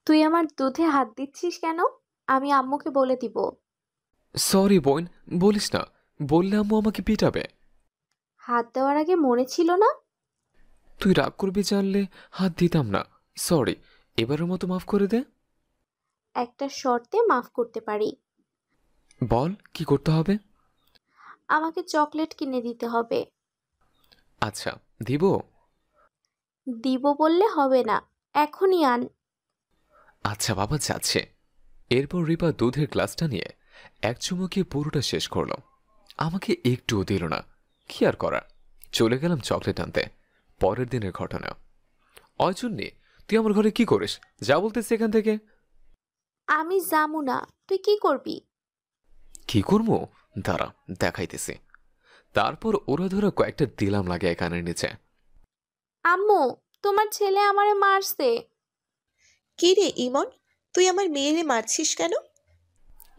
তুই আমার দুধে হাত দিচ্ছিস কেন? আমি আম্মুকে বলে দিব। সরি বোন, বলিস না। বললে আম্মু আমাকে পিটাবে। হাত দেওয়ার আগে মনে ছিল না? তুই রাগ করবি জানলে হাত দিতাম না। সরি, এবারের মতো মাফ করে দে। একটা শর্তে মাফ করতে পারি। বল কি করতে হবে। আমাকে চকলেট কিনে দিতে হবে। আচ্ছা, দিব। দিব বললে হবে না, এখনই আন। আচ্ছা বাবা, যাচ্ছে। এরপর রিপা দুধের গ্লাসটা নিয়ে এক চুমুকে পুরোটা শেষ করলো। আমাকে একটুও দিল না। কি আর করার, চলে গেলাম চকলেট আনতে। পরের দিনের ঘটনা। অয়চুন্নি, তুই আমার ঘরে কি করিস? যা বলতেছি এখান থেকে। আমি যামু না। তুই কি করবি? কি করবো? দাঁড়া, দেখাইতেছি। তারপর ওরা ধরা কয়েকটা দিলাম লাগে কানের নিচে। আম্মু, তোমার ছেলে আমারে মারছে। কি রে ইমন, তুই আমার মেয়েরে মারছিস কেন?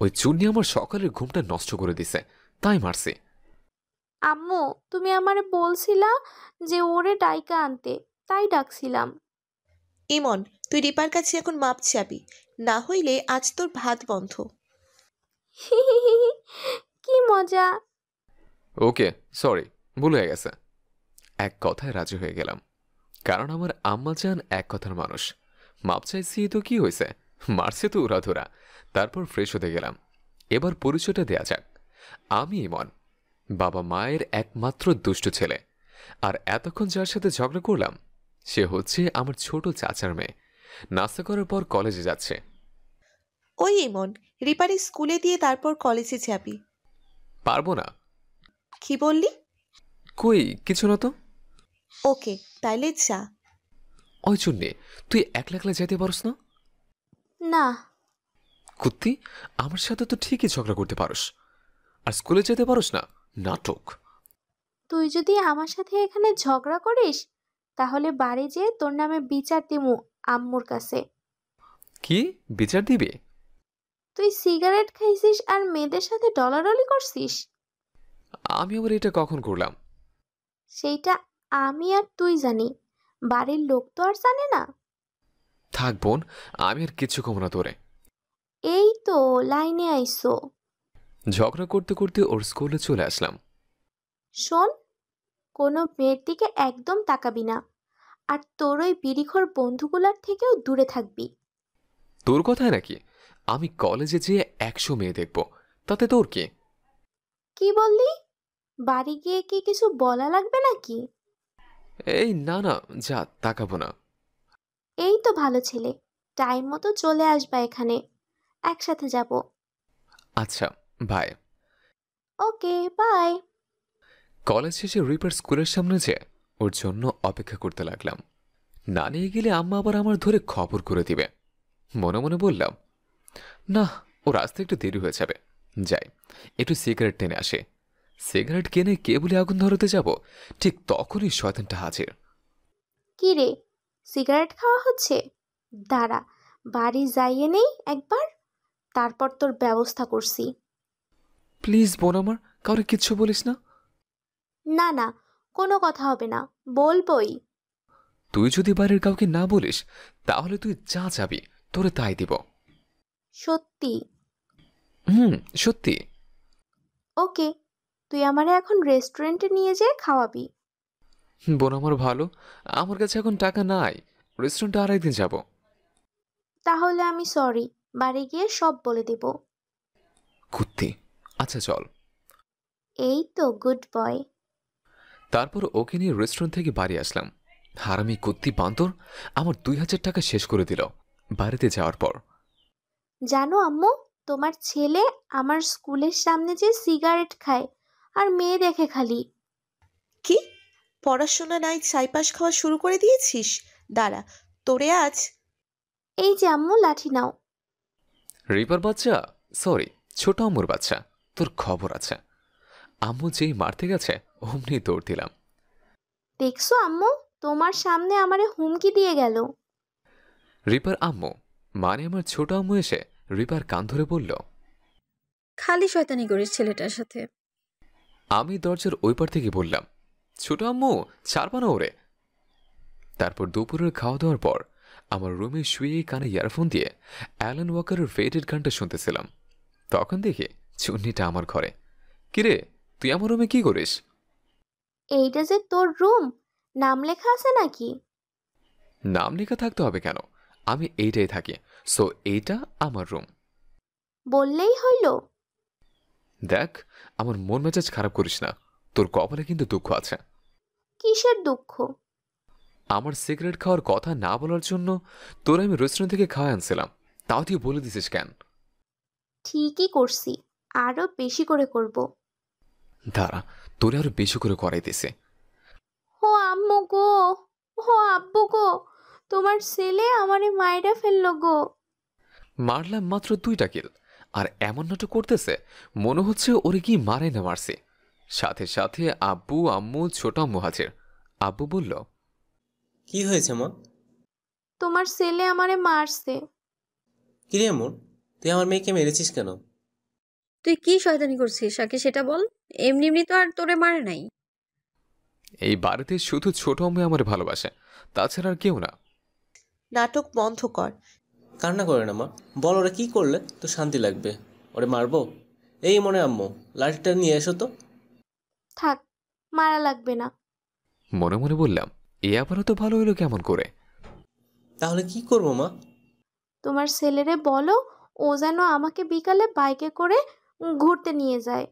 ওই চুন্নি আমার সকালের ঘুমটা নষ্ট করে দিছে, তাই মারছি। আম্মু, তুমি আমারে বলছিলা যে ওরে ডাইকা আনতে, তাই ডাকছিলাম। ইমন, তুই রিপার কাছে এখন মাপ চাবি, না হইলে আজ তোর ভাত বন্ধ। কি মজা। ওকে, সরি, ভুল হয়ে গেছে। এক কথায় রাজি হয়ে গেলাম, কারণ আমার আম্মা চান এক কথার মানুষ। মাপ চাইছি তো কি হয়েছে, মারছে তো উড়াধুরা। তারপর ফ্রেশ হতে গেলাম। এবার পরিচয়টা দেয়া যাক। আমি ইমন, বাবা মায়ের একমাত্র দুষ্ট ছেলে। আর এতক্ষণ যার সাথে ঝগড়া করলাম, সে হচ্ছে আমার ছোট চাচার মেয়ে। নাস্তা করার পর কলেজে যাচ্ছে। ওই ইমন, রিপারে স্কুলে দিয়ে তারপর কলেজে যাবি। পারবো না। কি বললি? কই কিছু না তো। ওকে, তাইলে যা। ওই চুন্নি, তুই একলা একলা যেতে পারস না? না। কুত্তি, আমার সাথে তো ঠিকই ঝগড়া করতে পারস, আর স্কুলে যেতে পারস না। নাটক। তুই যদি আমার সাথে এখানে ঝগড়া করিস, তাহলে বাড়ি যেয়ে তোর নামে বিচার দিমু আম্মুর কাছে। কি বিচার দিবি? তুই সিগারেট খাইছিস আর মেয়েদের সাথে ডলাডলি করছিস। আমি আবার এটা কখন করলাম? সেইটা আমি আর তুই জানি, বাড়ির লোক তো আর জানে না। থাক বোন, আমি আর কিচ্ছু কমো না তোরে। এই তো লাইনে আইসো। ঝগড়া করতে করতে ওর স্কুলে চলে আসলাম। শোন, কোনো মেয়ের দিকে একদম তাকাবি না, আর তোর ওই বিড়িখোর বন্ধুগুলার থেকেও দূরে থাকবি। তোর কথায় নাকি আমি কলেজে যেয়ে 100 মেয়ে দেখব, তাতে তোর কি? কি বললি? বাড়ি গিয়ে কি কিছু বলা লাগবে নাকি? এই না না, যা, তাকাবো না। এই তো ভালো ছেলে, টাইম মতো চলে আসবা এখানে, একসাথে যাব। আচ্ছা, বাই। Okay, bye. কলেজ শেষে রিপার স্কুলের সামনে যেয়ে ওর জন্য অপেক্ষা করতে লাগলাম। না নিয়ে গেলে আম্মা আবার আমার ধরে খবর করে দিবে। মনে মনে বললাম, না, ও রাস্তায় একটু দেরি হয়ে যাবে, যাই একটু সিগারেট টেনে আসে। সিগারেট কিনে কেবলই আগুন ধরাতে যাব, ঠিক তখনই শয়তানটা হাজির। কি রে, সিগারেট খাওয়া হচ্ছে? দাঁড়া, বাড়ি যাইয়ে নেই একবার, তারপর তোর ব্যবস্থা করছি। প্লিজ বোন আমার, কাউরে কিচ্ছু বলিস না। না না, কোনো কথা হবে না, বলবই। তুই যদি বাড়ির কাউকে না বলিস, তাহলে তুই যা চাবি তোরে তাই দিব। সত্যি? হুম, সত্যি। ওকে, তুই আমারে এখন রেস্টুরেন্টে নিয়ে যেয়ে খাওয়াবি। বোন আমার ভালো, আমার কাছে এখন টাকা নাই। রেস্টুরেন্টে আর একদিন যাব। তাহলে আমি সরি, বাড়ি গিয়ে সব বলে দেব। কুত্তি, আচ্ছা চল। এই তো গুড বয়। তারপর ওকে নিয়ে রেস্টুরেন্ট থেকে বাড়ি আসলাম। হারামি কুত্তি বান্দর আমার 2000 টাকা শেষ করে দিল বাড়িতে যাওয়ার পর। জানো আম্মু, তোমার ছেলে আমার স্কুলের সামনে যে সিগারেট খায় আর মেয়ে দেখে খালি। কি, পড়াশোনা নাই ছাইপাস খাওয়া শুরু করে দিয়েছিস? দাঁড়া, তোরে আজ। এই যে আম্মু, লাঠি নাও। রিপার বাচ্চা, সরি, ছোট আম্মুর বাচ্চা, তোর খবর আছে। আম্মু যেই মারতে গেছে অমনি দৌড় দিলাম। দেখছো আম্মু, তোমার সামনে আমারে হুমকি দিয়ে গেল। রিপার আম্মু মানে আমার ছোট আম্মু এসে রিপার কান ধরে বলল, খালি শয়তানি করিস ছেলেটার সাথে। আমি দরজার ওই পার থেকে বললাম, ছোট আম্মু ছাড়বা না ওরে। তারপর দুপুরের খাওয়া দাওয়ার পর আমার রুমে শুয়ে কানে ইয়ারফোন দিয়ে অ্যালান ওয়াকারের ফেটেড গানটা শুনতেছিলাম। তখন দেখি চুন্নিটা আমার ঘরে। কিরে, তুই আমার রুমে কি করিস? এইটা যে তোর রুম, নাম লেখা আছে নাকি? নাম লেখা থাকতে হবে কেন? আমি এইটাই থাকি, সো এইটা আমার রুম। বললেই হইল। দেখ, আমার মন মেজাজ খারাপ করিস না। তোর কপালে কিন্তু দুঃখ আছে। কিসের দুঃখ? আমার সিগারেট খাওয়ার কথা না বলার জন্য তোর আমি রেস্টুরেন্ট থেকে খাওয়া আনছিলাম, তাও তুই বলে দিছিস কেন? ঠিকই করছি, আরো বেশি করে করব। দাঁড়া, তোরে আরো বেশি করে করাই দিছে। ও আম্মু গো, ও আব্বু গো, তোমার ছেলে আমারে মাইরা ফেললো গো। মারলাম মাত্র 2টা কিল, আর এমন নাটক করতেছে মনে হচ্ছে ওরে কি মারে না মারছে। সাথে সাথে আব্বু আম্মু ছোট আম্মু হাজির। আব্বু বলল, কি হয়েছে মা? তোমার ছেলে আমারে মারছে। কিরে এমন, তুই আমার মেয়েকে মেরেছিস কেন? তুই কি শয়তানি করছিস আগে সেটা বল। এমনি এমনি তো আর তোরে মারে নাই। এই বাড়িতে শুধু ছোট আম্মু আমার ভালোবাসে, তাছাড়া আর কেউ না। নাটক বন্ধ কর। কান্না করে না মা, বল ওরা কি করলে তো শান্তি লাগবে। ওরে মারবো? এই মনে আম্মু, লাঠিটা নিয়ে এসো তো। থাক, মারা লাগবে না। মনে মনে বললাম, এ আবারও তো ভালো হলো কেমন করে? তাহলে কি করবো মা? তোমার ছেলেরে বলো ও যেন আমাকে বিকালে বাইকে করে ঘুরতে নিয়ে যায়।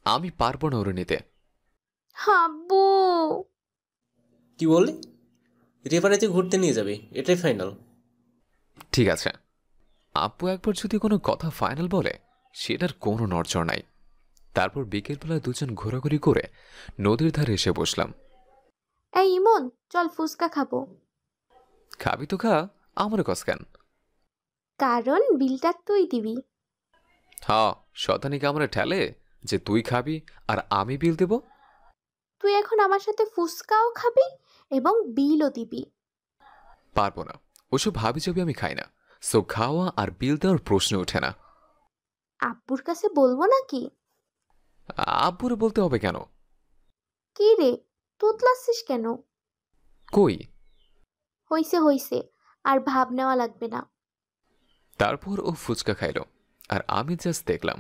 আমি পারবো না ওরে নিতে। হাব্বু। কি বললি? রেফারেতে ঘুরতে নিয়ে যাবে, এটাই ফাইনাল? ঠিক আছে, আব্বু একবার যদি কোনো কথা ফাইনাল বলে সেটার কোনো নড়চড় নাই। তারপর বিকেলবেলা দুজন ঘোরাঘুরি করে নদীর ধারে এসে বসলাম। এই ইমন, চল ফুচকা খাবো। খাবি তো খা, আমার কস কেন? কারণ বিলটা তুই দিবি। হ্যাঁ, শতানিকে আমরা ঠেলে যে তুই খাবি আর আমি বিল দেব। তুই এখন আমার সাথে ফুচকাও খাবি এবং বিলও দিবি। পারবো না, ওসব ভাবি যাবি আমি খাই না, সো খাওয়া আর বিল দেওয়ার প্রশ্ন ওঠে না। আব্বুর কাছে বলবো নাকি? আব্বুরে বলতে হবে কেন? কি রে, তুতলাচ্ছিস কেন? কই? হইছে হইছে, আর ভাব নেওয়া লাগবে না। তারপর ও ফুচকা খাইল, আর আমি জাস্ট দেখলাম।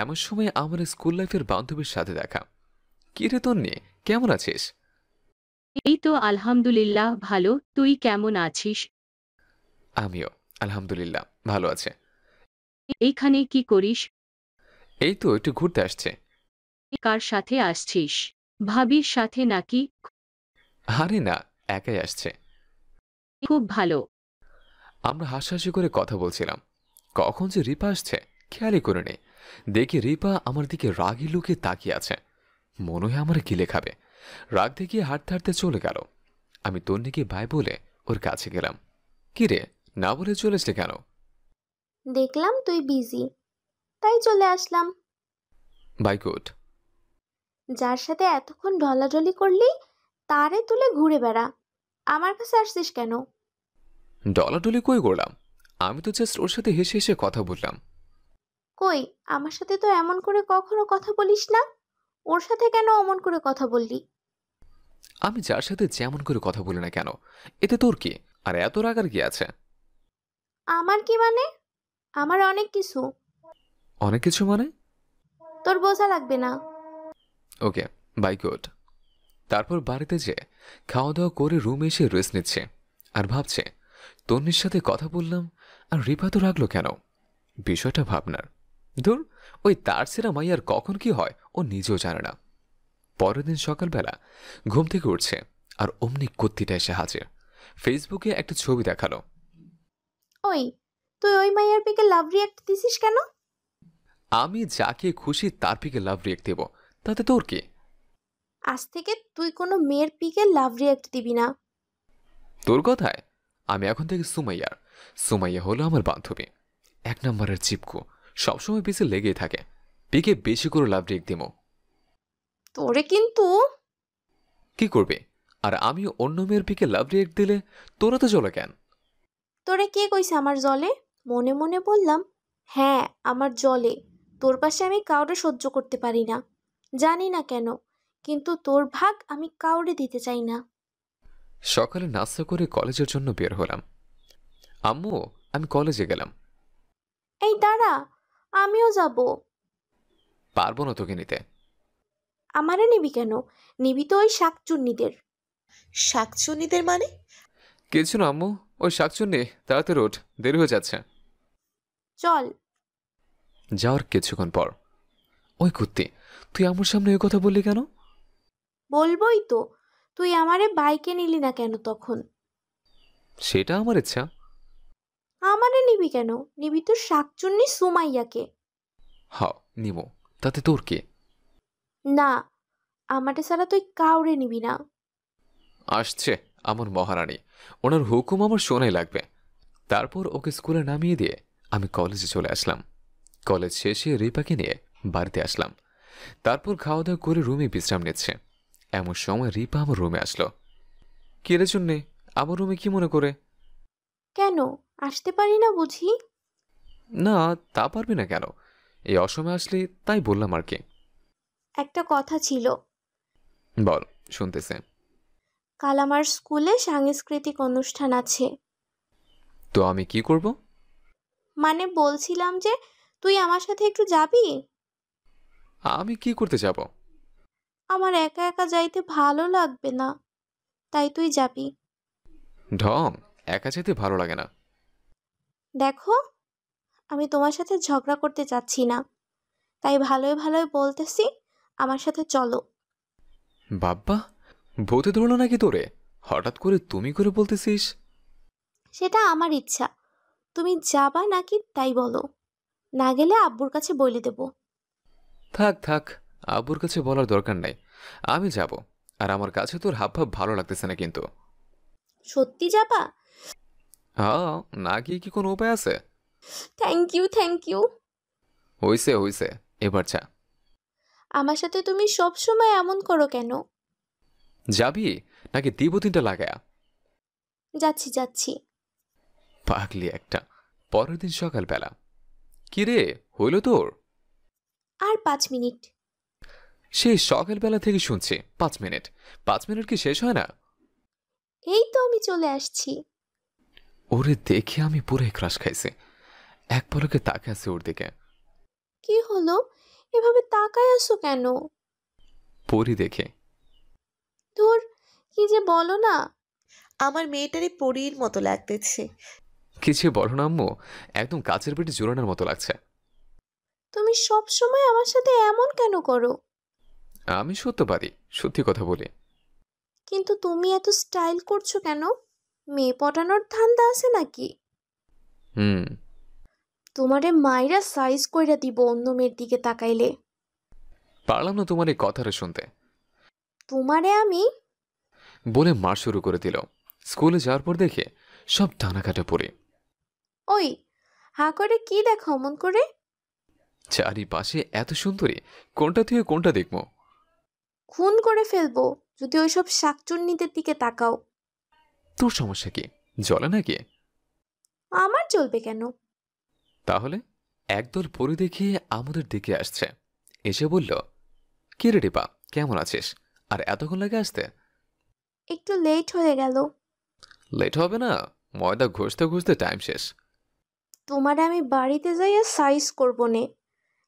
এমন সময় আমার স্কুল লাইফের বান্ধবীর সাথে দেখা। কি রে তন্নি, কেমন আছিস? এই তো আলহামদুলিল্লাহ ভালো, তুই কেমন আছিস? আমিও আলহামদুলিল্লাহ ভালো আছে। এইখানে কি করিস? এই তো একটু ঘুরতে আসছে। কার সাথে আসছিস? ভাবির সাথে নাকি? আরে না, একাই আসছে। খুব ভালো। আমরা হাসাহাসি করে কথা বলছিলাম, কখন যে রিপা আসছে খেয়ালই করে নেই। দেখি রিপা আমার দিকে রাগি লুকে তাকিয়ে আছে, মনে হয় আমার গিলে খাবে। রাগ দেখিয়ে হাঁটতে হাঁটতে চলে গেল। আমি তন্নিকে বাই বলে ওর কাছে গেলাম। কি রে, না বলে চলে আসলে কেন? দেখলাম তুই বিজি, তাই চলে আসলাম। Bye good. যার সাথে এতক্ষণ ঢলাঢলি করলি তারে তুলে ঘুরে বেড়া। আমার কাছে আসছিস কেন? ডলাডলি কই করলাম? আমি তো জাস্ট ওর সাথে হেসে হেসে কথা বললাম। কই, আমার সাথে তো এমন করে কখনো কথা বলিস না। ওর সাথে কেন অমন করে কথা বললি? আমি যার সাথে যেমন করে কথা বলি না কেন, এতে তোর কি? আর এত রাগার কি আছে? আমার কি মানে? আমার অনেক কিছু। অনেক কিছু মানে? তোর বোঝা লাগবে না। ওকে, বাই গুড। তারপর বাড়িতে যেয়ে খাওয়া দাওয়া করে রুমে এসে রেস্ট নিচ্ছে আর ভাবছে তন্নির সাথে কথা বললাম আর রিপা তো রাখলো কেন। বিষয়টা ভাবনার। ধুর, ওই তার সেরা মাইয়ার কখন কি হয় ও নিজেও জানে না। পরের দিন সকালবেলা ঘুম থেকে উঠছে আর অমনি কত্তিটা এসে হাজির। ফেসবুকে একটা ছবি দেখালো। ওই, তুই ওই মাইয়ার পিকে লাভ রিয়াক্ট দিছিস কেন? আমি যাকে খুশি তার পিকে লাভ রিয়েক্ট দেব, তাতে তোর কি? আজ থেকে তুই কোনো মেয়ের পিকে লাভ রিয়াক্ট দিবি না। তোর কথায় আমি এখন থেকে সুমাইয়া হলো আমার বান্ধবী, 1 নম্বরের চিপকু, সবসময় পিছে লেগেই থাকে। পিকে বেশি করে লাভ রিয়েক্ট দিব। তোরে কিন্তু। কি করবে? আর আমি অন্য মেয়ের পিকে লাভ রিয়েক্ট দিলে তোরা তো চলে কেন? তোরে কে কইছে আমার জলে? মনে মনে বললাম, হ্যাঁ আমার জলে। তোর পাশে আমি কাউরে সহ্য করতে পারি না, জানি না কেন, কিন্তু তোর ভাগ আমি কাউরে দিতে চাই না। সকালে নাস্তা করে কলেজের জন্য বের হলাম। আম্মু, আমি কলেজে গেলাম। এই দাঁড়া, আমিও যাব। পারবো না তোকে নিতে। আমারে নিবি কেন? নিবি তো ওই শাকচুন্নিদের। শাকচুন্নিদের মানে? কিছু না আম্মু, ওই শাকচুন্নি। তাড়াতাড়ি ওঠ, দেরি হয়ে যাচ্ছে। চল। যাওয়ার কিছুক্ষণ পর, ওই কুত্তি, তুই আমার সামনে ওই কথা বললি কেন? বলবোই তো, তুই আমারে বাইকে নিলি না কেন তখন? সেটা আমার ইচ্ছা। আমারে নিবি কেন? নিবি তো শাকচুন্নি সুমাইয়াকে। হ, নিমো, তাতে তোর কি? না, আমারে ছাড়া তুই কাউরে নিবি না। আসছে আমার মহারানী, ওনার হুকুম আমার শোনাই লাগবে। তারপর ওকে স্কুলে নামিয়ে দিয়ে আমি কলেজে চলে আসলাম। কলেজ শেষে রিপাকে নিয়ে বাড়িতে আসলাম। তারপর খাওয়া দাওয়া করে রুমে বিশ্রাম নিচ্ছে এমন সময় রিপা আমার রুমে আসলো। কিরে জন্যে আমার রুমে কি মনে করে? কেন আসতে পারি না বুঝি? না, তা পারবি না কেন? এই অসময়ে আসলি তাই বললাম আর কি। একটা কথা ছিল। বল, শুনতেছে। কাল আমার স্কুলে সাংস্কৃতিক অনুষ্ঠান আছে। তো আমি কি করব? মানে বলছিলাম যে তুই আমার সাথে একটু যাবি? আমি কি করতে যাব? আমার একা একা যাইতে ভালো লাগবে না, তাই তুই যাবি। ঢং, একা যেতে ভালো লাগে না। দেখো, আমি তোমার সাথে ঝগড়া করতে চাচ্ছি না, তাই ভালোই ভালোই বলতেছি, আমার সাথে চলো। বাব্বা, ভূতে ধরলো নাকি তোরে? হঠাৎ করে তুমি করে বলতেছিস। সেটা আমার ইচ্ছা, তুমি যাবা নাকি তাই বলো। না গেলে আব্বুর কাছে বলে দেব। থাক থাক, আব্বুর কাছে বলার দরকার নাই। আমি যাব। আর আমার কাছে তোর হাবভাব ভালো লাগতেছে না কিন্তু। সত্যি যাবা? হ্যাঁ, না গিয়ে কি কোনো উপায় আছে? Thank you, thank you. হইছে হইছে, এবার যা। আমার সাথে তুমি সব সময় এমন করো কেন? যাবি নাকি দিব তিনটা লাগায়া? যাচ্ছি যাচ্ছি। পাগলি একটা। পরের দিন সকালবেলা। কি রে, হইল তোর? আর 5 মিনিট। সেই সকালবেলা থেকে শুনছি 5 মিনিট। 5 মিনিট কি শেষ হয় না? এই তো আমি চলে আসছি। ওরে দেখে আমি পুরো ক্রাশ খাইছি। এক পলকে তাকে আছে ওর দিকে। কি হলো, এভাবে তাকায় আছো কেন? পরি দেখে। ধুর, কি যে বলো না। আমার মেয়েটারে পরীর মতো লাগতেছে। কিছু বলো না আম্মু, একদম কাচের পেটে জোরানোর মতো লাগছে। তুমি সব সময় আমার সাথে এমন কেন করো? আমি সত্য পারি, সত্যি কথা বলি। কিন্তু তুমি এত স্টাইল করছো কেন? মেয়ে পটানোর ধান্দা আছে নাকি? হুম। তোমারে মাইরা সাইজ কইরা দিব অন্য মেয়ের দিকে তাকাইলে। পারলাম না তোমার এই কথাটা শুনতে। তোমারে আমি। বলে মার শুরু করে দিল। স্কুলে যাওয়ার পর দেখে সব টানা কাটা পড়ে। ওই, হা করে কি দেখো অমন করে? চারিপাশে এত সুন্দরী, কোনটা থেকে কোনটা দেখবো? খুন করে ফেলবো যদি ওইসব শাকচুন্নিদের দিকে তাকাও। তোর সমস্যা কি? জলে নাকি? আমার চলবে কেন? তাহলে একদল পরি দেখিয়ে আমাদের দিকে আসছে। এসে বলল, কি রে রিপা, কেমন আছিস? আর এতক্ষণ লাগে আসতে? একটু লেট হয়ে গেল। লেট হবে না, ময়দা ঘষতে ঘষতে টাইম শেষ। তোমারে আমি বাড়িতে যাইয়া সাইজ করব নে।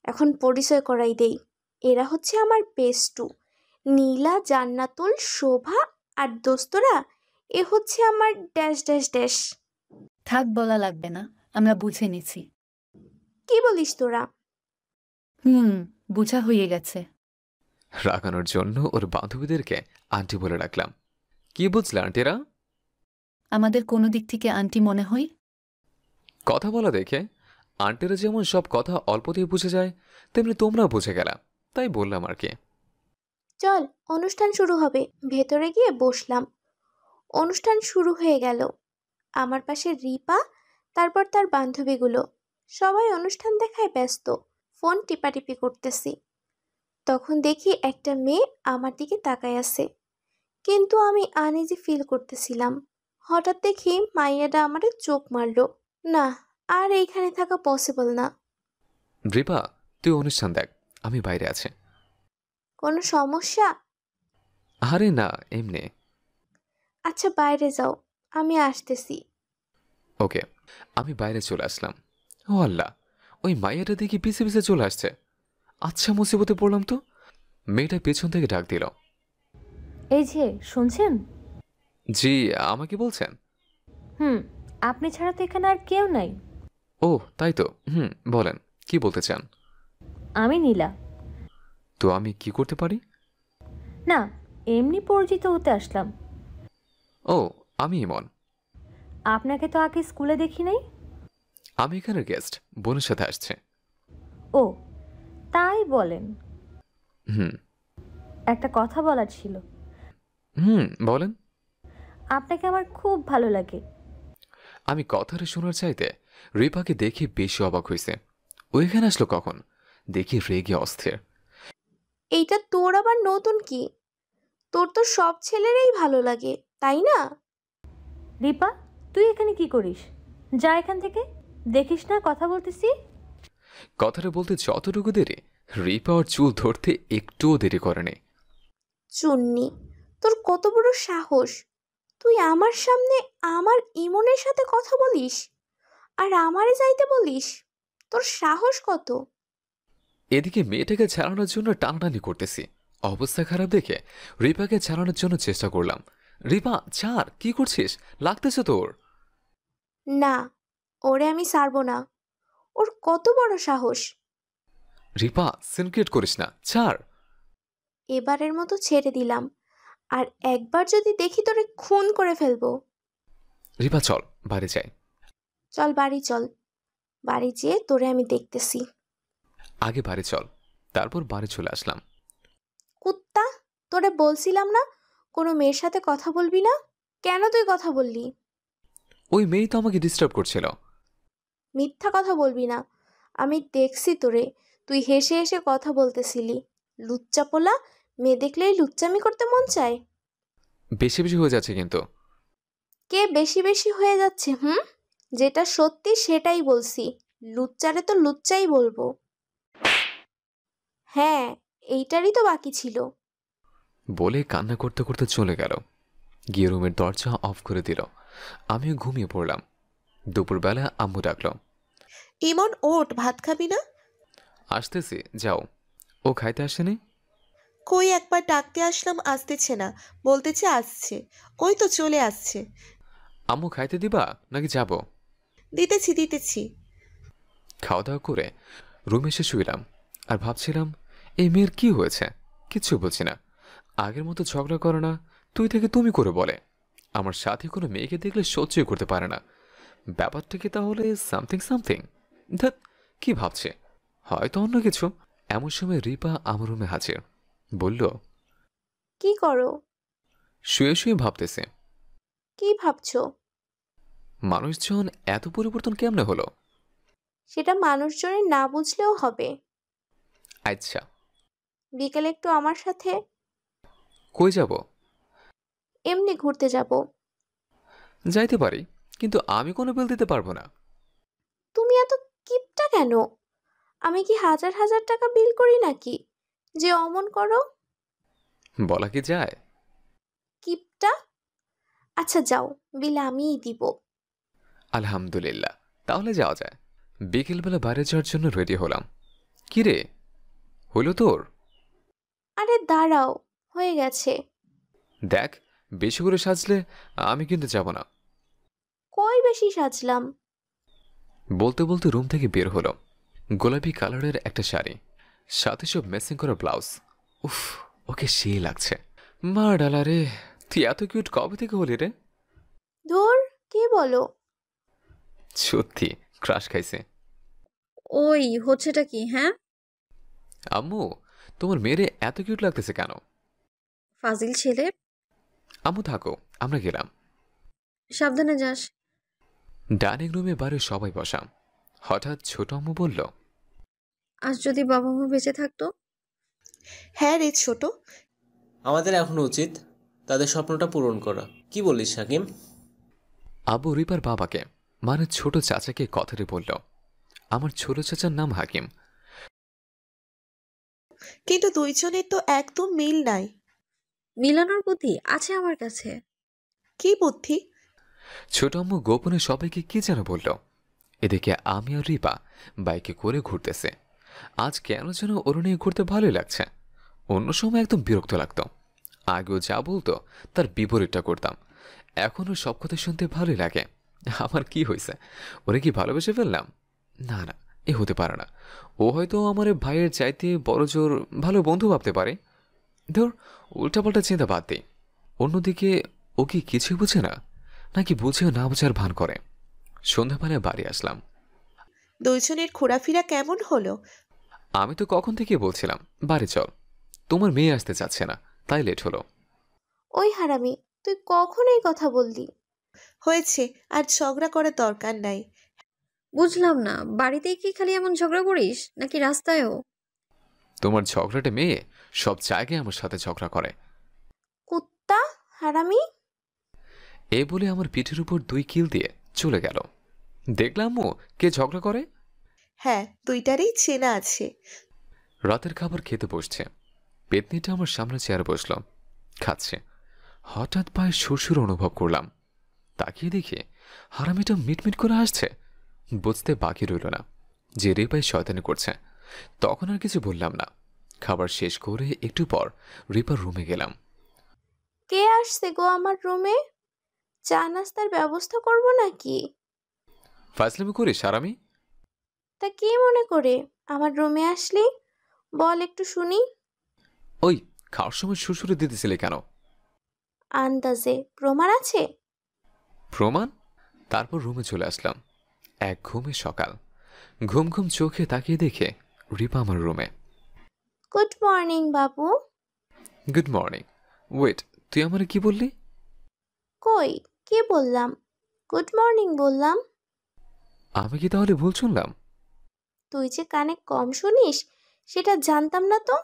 এখন পরিচয় করাই দেই। এরা হচ্ছে আমার বেস্টু, নীলা, জান্নাতুল, শোভা আর দোস্তরা। এ হচ্ছে আমার ড্যাশ ড্যাশ ড্যাশ। থাক, বলা লাগবে না, আমরা বুঝে নিছি। কি বলিস তোরা? বোঝা হয়ে গেছে। রাগানোর জন্য ওর বান্ধবীদেরকে আন্টি বলে রাখলাম। কি বুঝলে আন্টিরা? আমাদের কোনো দিক থেকে আন্টি মনে হয়? কথা বলা দেখে আন্টিরা যেমন সব কথা অল্পতেই বুঝে যায়, তেমনি তোমরাও বুঝে গেলা, তাই বললাম আর কি। চল, অনুষ্ঠান শুরু হবে। ভেতরে গিয়ে বসলাম। অনুষ্ঠান শুরু হয়ে গেল। আমার পাশে রিপা, তারপর তার বান্ধবীগুলো। সবাই অনুষ্ঠান দেখায় ব্যস্ত, ফোন টিপাটিপি করতেছি। তখন দেখি একটা মেয়ে আমার দিকে তাকায় আছে, কিন্তু আমি আনইজি ফিল করতেছিলাম। হঠাৎ দেখি মাইয়াটা আমারে চোখ মারলো। না, আর এইখানে থাকা পসিবল না। রিপা, তুই অনুষ্ঠান দেখ, আমি বাইরে আছি। কোনো সমস্যা? আরে না, এমনি। আচ্ছা বাইরে যাও, আমি আসতেছি। ওকে, আমি বাইরে চলে আসলাম। ও আল্লাহ, ওই মাইয়াটা দেখি পিছে পিছে চলে আসছে। আচ্ছা, মুসিবতে পড়লাম তো। মেয়েটা পেছন থেকে ডাক দিল। এই যে শুনছেন? জি, আমাকে বলছেন? হুম, আপনি ছাড়া তো এখানে আর কেউ নাই। ও তাই তো। বলেন, কি বলতে চান? আমি নীলা। তো আমি কি করতে পারি? না, এমনি পরিচিত হতে আসলাম। ও, আমি ইমন। আপনাকে তো আগে স্কুলে দেখি নাই। আমি এখানের গেস্ট, বোনের সাথে আসছে। ও তাই বলেন। হুম একটা কথা বলার ছিল। বলেন। আপনাকে আমার খুব ভালো লাগে। আমি কথাটা শোনার চাইতে রিপাকে দেখে বেশি অবাক হয়েছে। ওইখানে আসলো কখন? দেখি রেগে অস্থির। এইটা তোর আবার নতুন কি? তোর তো সব ছেলেরই ভালো লাগে, তাই না? রিপা, তুই এখানে কি করিস? যা এখান থেকে। দেখিস না কথা বলতেছি। কথাটা বলতে যতটুকু দেরি, রিপা ওর চুল ধরতে একটুও দেরি করেনি। চুন্নি, তোর কত বড় সাহস! তুই আমার সামনে আমার ইমনের সাথে কথা বলিস, আর আমারে যাইতে বলিস? তোর সাহস কত! এদিকে মেয়েটাকে ছাড়ানোর জন্য টানাটানি করতেছি। অবস্থা খারাপ দেখে রিপাকে ছাড়ানোর জন্য চেষ্টা করলাম। রিপা ছাড়, কি করছিস? লাগতেছে তোর। না, ওরে আমি ছাড়বো না। ওর কত বড় সাহস! রিপা, সিনক্রেট করিস না, ছাড়। এবারের মতো ছেড়ে দিলাম, আর একবার যদি দেখি তোরে খুন করে ফেলবো। রিপা চল, বাড়ি যাই। চল বাড়ি চল, বাড়ি যেয়ে তোরে আমি দেখতেছি। আগে বাড়ি চল, তারপর বাড়ি চলে আসলাম। কুত্তা, তোরে বলছিলাম না কোনো মেয়ের সাথে কথা বলবি না? কেন তুই কথা বললি? ওই মেয়ে তো আমাকে ডিস্টার্ব করছিল। মিথ্যা কথা বলবি না। আমি দেখছি তোরে, তুই হেসে হেসে কথা বলতেছিলি। লুচ্চা পোলা, মেয়ে দেখলেই লুচ্চামি করতে মন চায়। বেশি বেশি হয়ে যাচ্ছে কিন্তু। কে বেশি বেশি হয়ে যাচ্ছে? যেটা সত্যি সেটাই বলছি। লুচ্চারে তো লুচ্চাই বলবো। হ্যাঁ, এইটারই তো বাকি ছিল। বলে কান্না করতে করতে চলে গেল। গিয়ে রুমের দরজা অফ করে দিল। আমিও ঘুমিয়ে পড়লাম। দুপুরবেলা আম্মু ডাকলো। ইমন ওঠ, ভাত খাবি না? আসতেছি, যাও। ও খাইতে আসেনি? কই একবার ডাকতে আসলাম আসতেছে না, বলতেছে আসছে। ওই তো চলে আসছে। আম্মু খাইতে দিবা নাকি যাব? দিতেছি দিতেছি। খাওয়া দাওয়া করে রুমে এসে শুইলাম আর ভাবছিলাম, এই মেয়ের কি হয়েছে? কিচ্ছু বলছি না। আগের মতো ঝগড়া করে না, তুই থেকে তুমি করে বলে। আমার সাথে কোনো মেয়েকে দেখলে সহ্যই করতে পারে না। ব্যাপারটা কি তাহলে সামথিং সামথিং? ধ্যাৎ, কি ভাবছে? হয়তো অন্য কিছু। এমন সময় রিপা আমার রুমে হাজির। বলল, কি করো? শুয়ে শুয়ে ভাবতেছে। কি ভাবছো? মানুষজন এত পরিবর্তন কেমনে হলো? সেটা মানুষজনের না বুঝলেও হবে। আচ্ছা, বিকেলে একটু আমার সাথে। কই যাব? এমনি ঘুরতে যাব। যাইতে পারি, কিন্তু আমি কোনো বিল দিতে পারবো না। তুমি এত কিপটা কেন? আমি কি হাজার হাজার টাকা বিল করি নাকি যে অমন করো? বলা কি যায়? কিপটা। আচ্ছা যাও, বিল আমিই দিব। আলহামদুলিল্লাহ, তাহলে যাওয়া যায়। বিকেলবেলা বাইরে যাওয়ার জন্য রেডি হলাম। কি রে, হইল তোর? আরে দাঁড়াও, হয়ে গেছে। দেখ, বেশি করে সাজলে আমি কিন্তু যাব না। কই বেশি সাজলাম? বলতে বলতে রুম থেকে বের হলো। গোলাপি কালারের একটা শাড়ি, সাথে সব ম্যাচিং করা ব্লাউজ। উফ, ওকে সেই লাগছে। মা ডালা রে, তুই এত কিউট কবে থেকে হলি রে? ধুর, কি বলো? সত্যি ক্রাশ খাইছে। ওই হচ্ছেটা কি? হ্যাঁ, আম্মু, তোমার মেয়েরে এত কিউট লাগতেছে কেন? ফাজিল ছেলে। আম্মু থাকো, আমরা গেলাম। সাবধানে যাস। ডাইনিং রুমে বাইরে সবাই বসা। হঠাৎ ছোট আম্মু বলল, আজ যদি বাবা মা বেঁচে থাকতো। হ্যাঁ রে ছোট, আমাদের এখন উচিত তাদের স্বপ্নটা পূরণ করা। কি বলিস হাকিম? আবু রিপার বাবাকে, মানে ছোট চাচাকে কথাটি বলল। আমার ছোট চাচার নাম হাকিম। কিন্তু দুইজনের তো একদম মিল নাই। মিলানোর বুদ্ধি আছে আমার কাছে। কি বুদ্ধি? ছোট আম্মু গোপনে সবাইকে কি যেন বলল। এদিকে আমি আর রিপা বাইকে করে ঘুরতেছে। আজ কেন যেন ওর নিয়ে ঘুরতে ভালোই লাগছে। অন্য সময় একদম বিরক্ত লাগতো। আগেও যা বলতো তার বিপরীতটা করতাম। এখনও সব কথা শুনতে ভালোই লাগে। আমার কি হয়েছে? ওরে কি ভালোবেসে ফেললাম? না না, এ হতে পারে না। ও হয়তো আমার ভাইয়ের চাইতে বড় জোর ভালো বন্ধু ভাবতে পারে। ধর, উল্টাপাল্টা চিন্তা বাদ দিই। অন্যদিকে ও কি কিছুই বুঝে না, নাকি বুঝেও না বোঝার ভান করে? সন্ধ্যাবেলায় বাড়ি আসলাম। দুইজনের ঘোরাফেরা কেমন হলো? আমি তো কখন থেকে বলছিলাম বাড়ি চল, তোমার মেয়ে আসতে চাচ্ছে না, তাই লেট হলো। ওই হারামি, তুই কখন এই কথা বললি? হয়েছে, আর ঝগড়া করার দরকার নাই। বুঝলাম না, বাড়িতেই কি খালি এমন ঝগড়া করিস নাকি রাস্তায়ও? তোমার ঝগড়াটে মেয়ে সব জায়গায় আমার সাথে ঝগড়া করে। কুত্তা, হারামি। এ বলে আমার পিঠের উপর 2 কিল দিয়ে চলে গেল। দেখলাম ও কে ঝগড়া করে। হ্যাঁ, দুইটারই চেনা আছে। রাতের খাবার খেতে বসছে। পেতনিটা আমার সামনে চেয়ারে বসল, খাচ্ছে। হঠাৎ পায়ে শ্বশুর অনুভব করলাম। তাকিয়ে দেখে হারামিটা মিটমিট করে আসছে। বুঝতে বাকি রইল না যে রিপাই শয়তানি করছে। তখন আর কিছু বললাম না। খাবার শেষ করে একটু পর রিপার রুমে গেলাম। কে আসছে গো আমার রুমে? চা নাস্তার ব্যবস্থা করব নাকি? ফাজলামি করিস হারামি? তা কি মনে করে আমার রুমে আসলি? বল একটু শুনি। ওই, খাওয়ার সময় শ্বশুরে দিতেছিলে কেন? আন্দাজে প্রমাণ আছে? প্রমাণ? তারপর রুমে চলে আসলাম। এক ঘুমে সকাল। ঘুম ঘুম চোখে তাকিয়ে দেখে রিপা আমার রুমে। গুড মর্নিং বাবু। Good morning. ওয়েট, তুই আমার কি বললি? কই, কি বললাম? গুড মর্নিং বললাম। আমি কি তাহলে ভুল শুনলাম? তুই যে কানে কম শুনিস সেটা জানতাম না তো।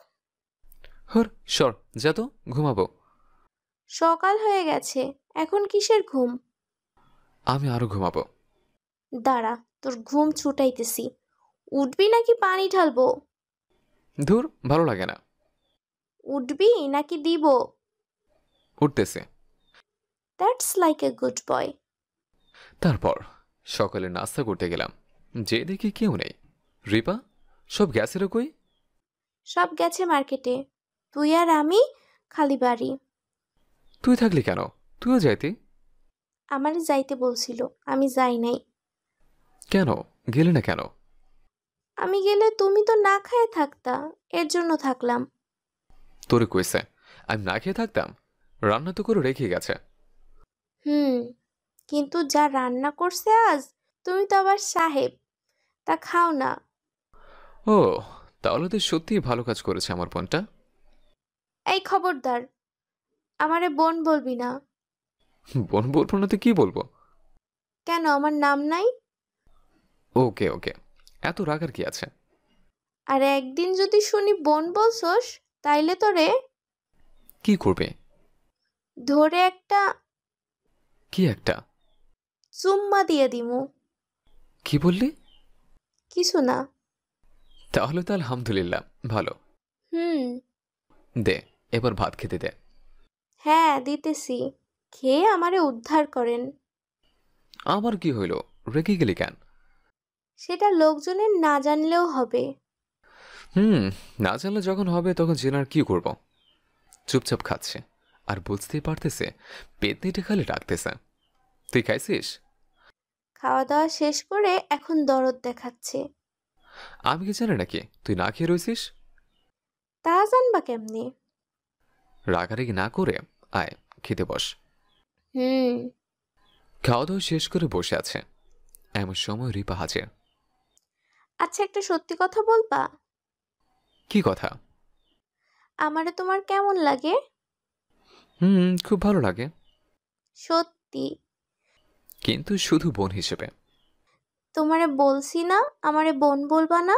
হর সর, যা তো, ঘুমাবো। সকাল হয়ে গেছে, এখন কিসের ঘুম? আমি আরো ঘুমাবো। দাঁড়া, তোর ঘুম ছুটাইতেছি। উঠবি নাকি পানি ঢালবো? ধুর, ভালো লাগে না। উঠবি নাকি দিব? উঠতেছে। That's like a good boy. তারপর সকালে নাস্তা করতে গেলাম। যে দেখি কেউ নেই। রিপা, সব গ্যাসেরও কই? সব গেছে মার্কেটে। তুই আর আমি খালি বাড়ি। তুই থাকলি কেন? তুইও যাইতি। আমার যাইতে বলছিল, আমি যাই নাই। কেন গেলে না কেন? আমি গেলে তুমি তো না খায়ে থাকতা, এর জন্য থাকলাম। তোরে কইছে আমি না খেয়ে থাকতাম? রান্না তো করে রেখে গেছে। হুম, কিন্তু যা রান্না করছে আজ, তুমি তো আবার সাহেব, তা খাও না। ও, তাহলে তো সত্যিই ভালো কাজ করেছে আমার বোনটা। এই খবরদার, আমারে বোন বলবি না। বোন বলবো না তো কি বলবো? কেন, আমার নাম নাই? ওকে ওকে, এত রাগার কি আছে? আর একদিন যদি শুনি বোন বলছস, তাইলে তোরে কি করবে? ধরে একটা কি একটা? চুম্মা দিয়ে দিমু। কি বললি? কিছু না। তাহলে তো আলহামদুলিল্লাহ, ভালো। হুম। দে, এবার ভাত খেতে দে। হ্যাঁ দিতেছি, খেয়ে আমারে উদ্ধার করেন। আমার কি হইল? রেগে গেলি কেন? সেটা লোকজনের না জানলেও হবে। না জানলে যখন হবে তখন জেনার কি করব? চুপচাপ খাচ্ছে আর বুঝতেই পারতেছে পেতনিটা খালি ডাকতেছে। তুই খাইছিস? খাওয়া দাওয়া শেষ করে এখন দরদ দেখাচ্ছে। আমি কি জানি নাকি তুই না খেয়ে রইছিস? তা জানবা কেমনে? রাগারাগি না করে আয়, খেতে বস। হুম। খাওয়া দাওয়া শেষ করে বসে আছে। এমন সময় রিপা হাজির। আচ্ছা, একটা সত্যি কথা বলবা? কি কথা? আমারে তোমার কেমন লাগে? খুব ভালো লাগে। সত্যি? কিন্তু শুধু বোন হিসেবে। তোমারে বলছি না আমারে বোন বলবা না?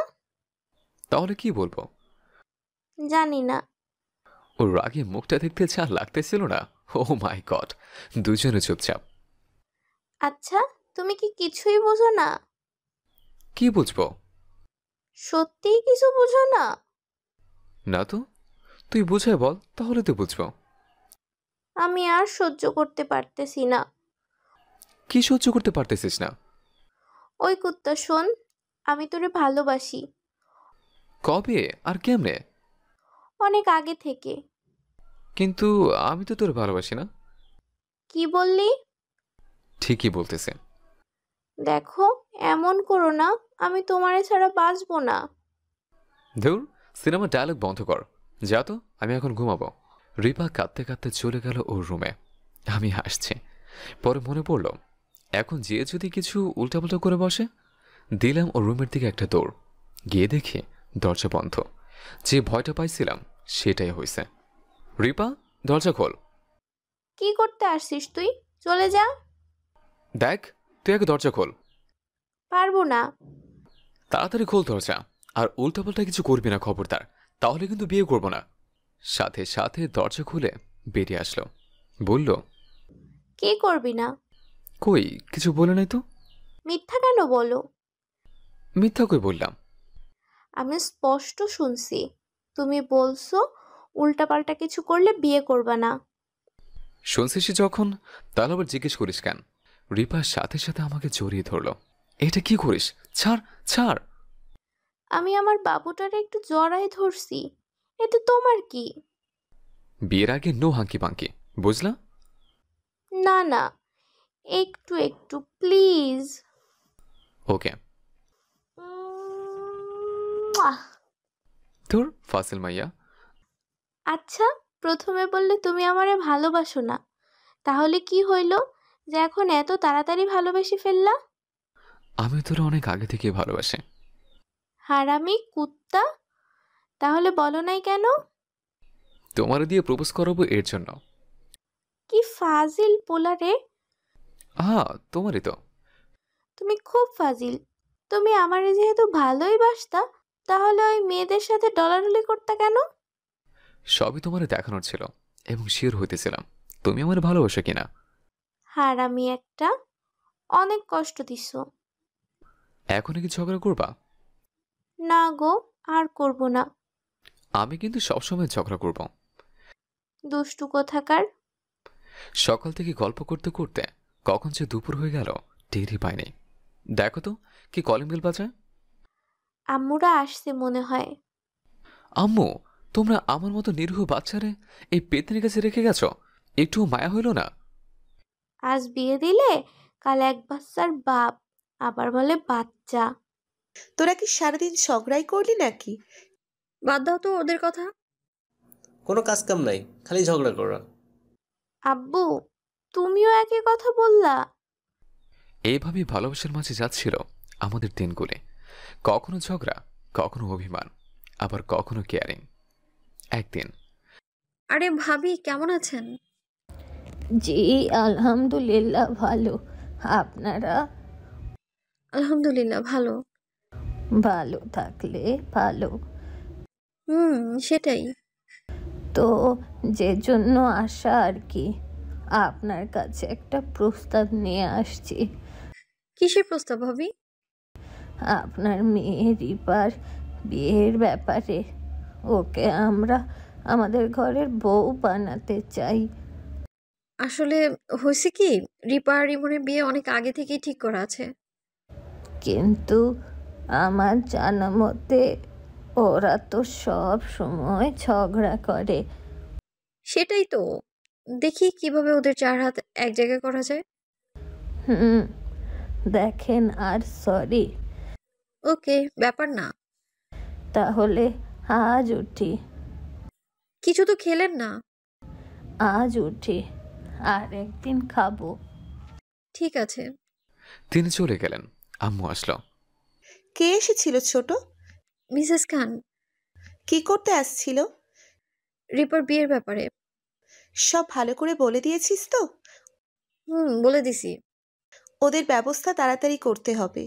তাহলে কি বলবো? জানি না। ওর রাগে মুখটা দেখতে যা লাগতেছিল না, ও মাই গড। দুজনে চুপচাপ। আচ্ছা, তুমি কি কিছুই বোঝো না? কি বুঝবো? সত্যিই কিছু বুঝো না? না তো, তুই বুঝায় বল, তাহলে তো বুঝবো। আমি আর সহ্য করতে পারতেছি না। কি সহ্য করতে পারতেছিস না? ওই কুত্তা শোন, আমি তোরে ভালোবাসি, কবে আর কেমনে? অনেক আগে থেকে। কিন্তু আমি তো তোর ভালোবাসি না। কি বললি? ঠিকই বলতেছে। দেখো, এমন করো না, আমি তোমারে ছাড়া বাঁচবো না। ধুর, সিনেমা ডায়লগ বন্ধ কর। যা তো, আমি এখন ঘুমাবো। রিপা কাঁদতে কাঁদতে চলে গেল ওর রুমে। আমি হাসছি। পরে মনে পড়ল, এখন যে যদি কিছু উল্টাপাল্টা করে বসে। দিলাম ওর রুমের দিকে একটা দৌড়। গিয়ে দেখি দরজা বন্ধ। যে ভয়টা পাইছিলাম সেটাই হয়েছে। রিপা, দরজা খোল। কি করতে আসছিস তুই? চলে যা। দেখ, তুই আগে দরজা খোল। পারবো না। তাড়াতাড়ি খোল দরজা। আর উল্টাপাল্টা কিছু করবি না খবরদার, তাহলে কিন্তু বিয়ে করবো না। সাথে সাথে দরজা খুলে বেরিয়ে আসলো। বলল, কি করবি না? কই কিছু বলে নাই তো। মিথ্যা কেন বলো? মিথ্যা কই বললাম? আমি স্পষ্ট শুনছি, তুমি বলছো উল্টাপাল্টা কিছু করলে বিয়ে করবা না। শুনছিস যখন, তাহলে আবার জিজ্ঞেস করিস কেন? রিপার সাথে সাথে আমাকে জড়িয়ে ধরলো। এটা কি করিস? ছাড়, ছাড়। আমি আমার বাবুটারে একটু জড়ায় ধরছি, এতে তোমার কি? বিয়ের আগে নো হাঙ্কি পাঙ্কি, বুঝলা? না না, একটু একটু প্লিজ। ওকে। তোর ফাসিল মাইয়া। আচ্ছা, প্রথমে বললে তুমি আমারে ভালোবাসো না, তাহলে কি হইলো যে এখন এত তাড়াতাড়ি ভালোবেসে ফেললা? আমি তোর অনেক আগে থেকে ভালোবাসি। হারামি কুত্তা, তাহলে বলো নাই কেন? তোমার দিয়ে প্রপোজ করাবো এর জন্য। কি ফাজিল পোলারে। তোমারই তো। তুমি খুব ফাজিল। তুমি আমারে যেহেতু ভালোই বাসতা, তাহলে ওই মেয়েদের সাথে ডলাডলি করতা কেন? সবই তোমার দেখানোর ছিল এবং শিওর হইতেছিলাম তুমি আমার ভালোবাসো কিনা। হারামি একটা, অনেক কষ্ট দিছো। এখনই কি ঝগড়া করবা? না গো, আর করব না। আমি কিন্তু সবসময় ঝগড়া করব। দুষ্টু কোথাকার। সকাল থেকে গল্প করতে করতে কখন যে দুপুর হয়ে গেল টেরই পাইনি। দেখো তো কি কলিং বেল বাজায়। আম্মুরা আসছে মনে হয়। আম্মু, তোমরা আমার মতো নিরীহ বাচ্চারে এই পেতনির কাছে রেখে গেছো, একটু মায়া হইল না? আজ বিয়ে দিলে কাল এক বাচ্চার বাপ, আবার বলে বাচ্চা। তোরা কি সারাদিন ঝগড়াই করলি নাকি? বাদ দাও তো ওদের কথা। কোনো কাজ কাম নাই, খালি ঝগড়া করা। আব্বু, তুমিও একই কথা বললা? এইভাবেই ভালোবাসার মাঝে যাচ্ছিল আমাদের দিনগুলি। কখনো ঝগড়া, কখনো অভিমান, আবার কখনো কেয়ারিং। একদিন, আরে ভাবি, কেমন আছেন? জি আলহামদুলিল্লাহ ভালো। আপনারা? আলহামদুলিল্লাহ ভালো। ভালো থাকলে ভালো। সেটাই। তো যে জন্য আসা আর কি, আপনার কাছে একটা প্রস্তাব নিয়ে আসছি। কিসের প্রস্তাব ভাবি? আপনার মেয়ে রিপার বিয়ের ব্যাপারে। ওকে আমরা আমাদের ঘরের বউ বানাতে চাই। আসলে হয়েছে কি, রিপা আর রিমনের বিয়ে অনেক আগে থেকেই ঠিক করা আছে। কিন্তু আমার জানা মতে ওরা তো সব সময় ঝগড়া করে। সেটাই তো, দেখি কিভাবে ওদের চার হাত এক জায়গায় করা যায়। দেখেন, আর সরি। ওকে, ব্যাপার না। তাহলে আজ উঠি। কিছু তো খেলেন না। আজ উঠি, আর একদিন খাবো। ঠিক আছে। তিনি চলে গেলেন। আম্মু আসলো। কে এসেছিল ছোট? মিসেস খান। কি করতে আসছিল? রিপার বিয়ের ব্যাপারে। সব ভালো করে বলে দিয়েছিস তো? বলে দিছি। ওদের ব্যবস্থা তাড়াতাড়ি করতে হবে।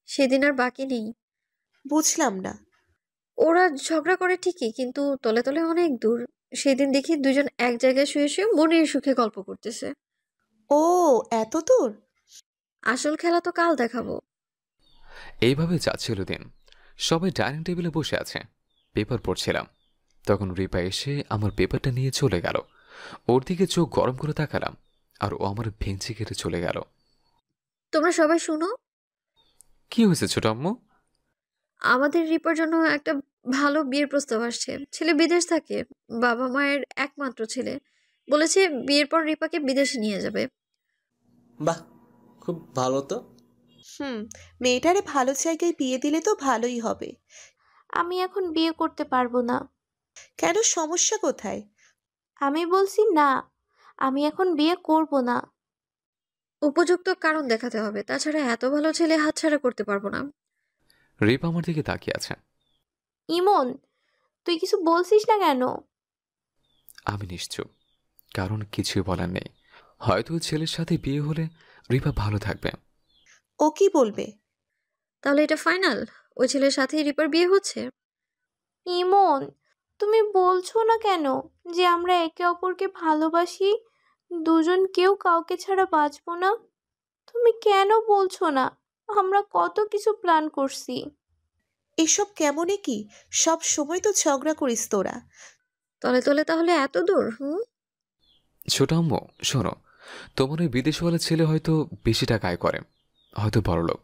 সেদিন আর বাকি নেই। বুঝলাম না। ওরা ঝগড়া করে ঠিকই, কিন্তু তলে তলে অনেক দূর। সেদিন দেখি দুজন এক জায়গায় শুয়ে শুয়ে মনের সুখে গল্প করতেছে। ও, এত দূর? আসল খেলা তো কাল দেখাবো। এইভাবে যাচ্ছিল দিন। সবাই ডাইনিং টেবিলে বসে আছে, পেপার পড়ছিলাম। তখন রিপা এসে আমার পেপারটা নিয়ে চলে গেল। ওর দিকে চোখ গরম করে তাকালাম, আর ও আমার ভেঙচি কেটে চলে গেল। তোমরা সবাই শুনো, কি হয়েছে ছোট আম্মু? আমাদের রিপার জন্য একটা ভালো বিয়ের প্রস্তাব আসছে। ছেলে বিদেশ থাকে, বাবা মায়ের একমাত্র ছেলে। বলেছে বিয়ের পর রিপাকে বিদেশে নিয়ে যাবে। বাহ, খুব ভালো তো। মেয়েটারে ভালো জায়গায় বিয়ে দিলে তো ভালোই হবে। আমি এখন বিয়ে করতে পারবো না। কেন, সমস্যা কোথায়? আমি বলছি না, আমি এখন বিয়ে করব না। উপযুক্ত কারণ দেখাতে হবে, তাছাড়া এত ভালো ছেলে হাতছাড়া করতে পারবো না। রিপা আমার দিকে তাকিয়ে আছে। ইমন, তুই কিছু বলছিস না কেন? আমি নিশ্চুপ, কারণ কিছুই বলার নেই। হয়তো ওই ছেলের সাথে বিয়ে হলে রিপা ভালো থাকবে। ও কি বলবে? তাহলে এটা ফাইনাল, ওই ছেলের সাথেই রিপার বিয়ে হচ্ছে? ইমন, তুমি বলছো না কেন যে আমরা একে অপরকে ভালোবাসি, দুজন কেউ কাউকে ছাড়া বাঁচবো না? তুমি কেন বলছো না? আমরা কত কিছু প্ল্যান করছি। এসব কেমনে কি? সব সময় তো ঝগড়া করিস তোরা। তলে তলে তাহলে এত দূর? ছোট আম্মু শোনো, তোমার ওই বিদেশওয়ালা ছেলে হয়তো বেশি টাকা আয় করে, হয়তো বড়লোক,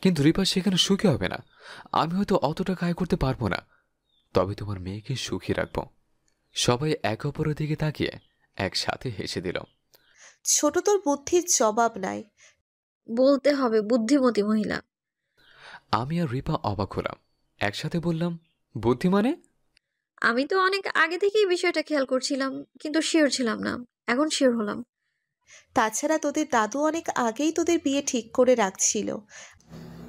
কিন্তু রিপা সেখানে সুখী হবে না। আমি হয়তো অত টাকা আয় করতে পারবো না, তবে তোমার মেয়েকে সুখী রাখবো। সবাই একে অপরের দিকে তাকিয়ে একসাথে হেসে দিল। ছোট, তোর বুদ্ধির জবাব নাই। বলতে হবে বুদ্ধিমতী মহিলা। আমি আর রিপা অবাক হলাম, একসাথে বললাম, বুদ্ধি মানে? আমি তো অনেক আগে থেকেই বিষয়টা খেয়াল করছিলাম, কিন্তু শিওর ছিলাম না। এখন শিওর হলাম। তাছাড়া তোদের দাদু অনেক আগেই তোদের বিয়ে ঠিক করে রাখছিল।